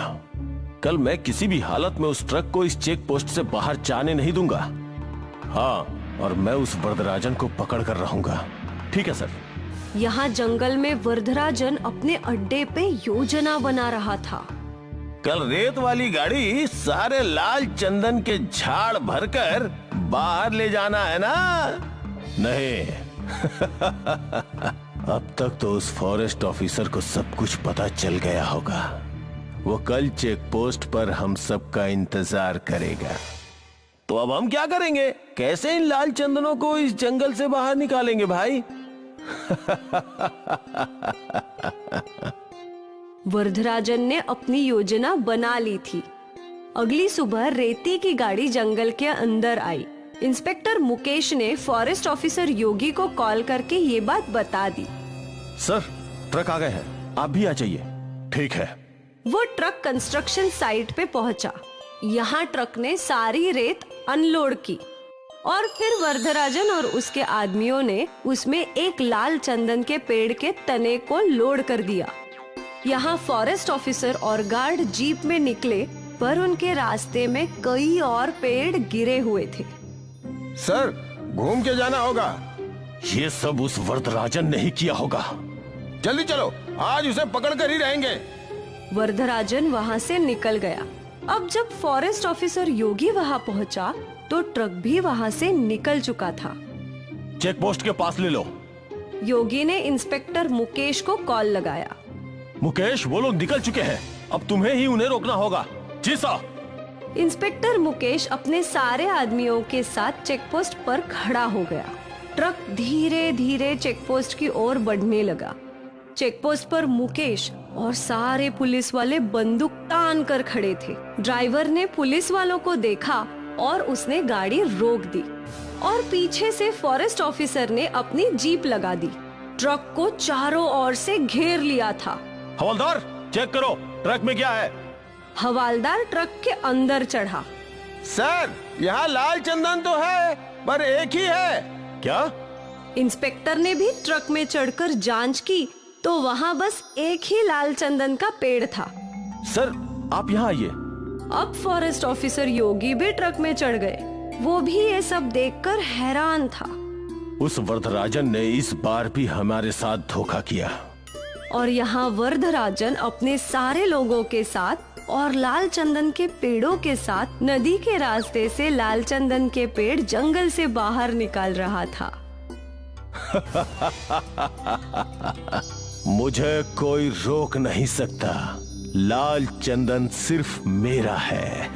कल मैं किसी भी हालत में उस ट्रक को इस चेक पोस्ट से बाहर जाने नहीं दूंगा। हाँ, और मैं उस वरदराजन को पकड़ कर रहूंगा। ठीक है सर। यहाँ जंगल में वरदराजन अपने अड्डे पे योजना बना रहा था। कल रेत वाली गाड़ी सारे लाल चंदन के झाड़ भरकर बाहर ले जाना है ना? नहीं। अब तक तो उस फॉरेस्ट ऑफिसर को सब कुछ पता चल गया होगा। वो कल चेक पोस्ट पर हम सबका इंतजार करेगा। तो अब हम क्या करेंगे? कैसे इन लाल चंदनों को इस जंगल से बाहर निकालेंगे भाई? वरदराजन ने अपनी योजना बना ली थी। अगली सुबह रेती की गाड़ी जंगल के अंदर आई। इंस्पेक्टर मुकेश ने फॉरेस्ट ऑफिसर योगी को कॉल करके ये बात बता दी। सर, ट्रक आ गए हैं, आप भी आ जाइए। ठीक है। वो ट्रक कंस्ट्रक्शन साइट पे पहुंचा। यहाँ ट्रक ने सारी रेत अनलोड की और फिर वरदराजन और उसके आदमियों ने उसमें एक लाल चंदन के पेड़ के तने को लोड कर दिया। यहाँ फॉरेस्ट ऑफिसर और गार्ड जीप में निकले, पर उनके रास्ते में कई और पेड़ गिरे हुए थे। सर, घूम के जाना होगा। ये सब उस वरदराजन ने ही किया होगा। जल्दी चलो, आज उसे पकड़ कर ही रहेंगे। वरदराजन वहाँ से निकल गया। अब जब फॉरेस्ट ऑफिसर योगी वहां पहुंचा तो ट्रक भी वहां से निकल चुका था। चेक पोस्ट के पास ले लो। योगी ने इंस्पेक्टर मुकेश को कॉल लगाया। मुकेश, वो लोग निकल चुके हैं, अब तुम्हें ही उन्हें रोकना होगा। जी साहब। इंस्पेक्टर मुकेश अपने सारे आदमियों के साथ चेक पोस्ट पर खड़ा हो गया। ट्रक धीरे धीरे चेक पोस्ट की ओर बढ़ने लगा। चेक पोस्ट पर मुकेश और सारे पुलिस वाले बंदूक तान कर खड़े थे। ड्राइवर ने पुलिस वालों को देखा और उसने गाड़ी रोक दी और पीछे से फॉरेस्ट ऑफिसर ने अपनी जीप लगा दी। ट्रक को चारों ओर से घेर लिया था। हवलदार, चेक करो ट्रक में क्या है। हवलदार ट्रक के अंदर चढ़ा। सर, यहाँ लाल चंदन तो है, पर एक ही है। क्या? इंस्पेक्टर ने भी ट्रक में चढ़कर जांच की तो वहाँ बस एक ही लाल चंदन का पेड़ था। सर, आप यहाँ आइए। अब फॉरेस्ट ऑफिसर योगी भी ट्रक में चढ़ गए। वो भी ये सब देखकर हैरान था। उस वरदराजन ने इस बार भी हमारे साथ धोखा किया। और यहाँ वरदराजन अपने सारे लोगों के साथ और लाल चंदन के पेड़ों के साथ नदी के रास्ते से लाल चंदन के पेड़ जंगल से बाहर निकाल रहा था। मुझे कोई रोक नहीं सकता। लाल चंदन सिर्फ मेरा है।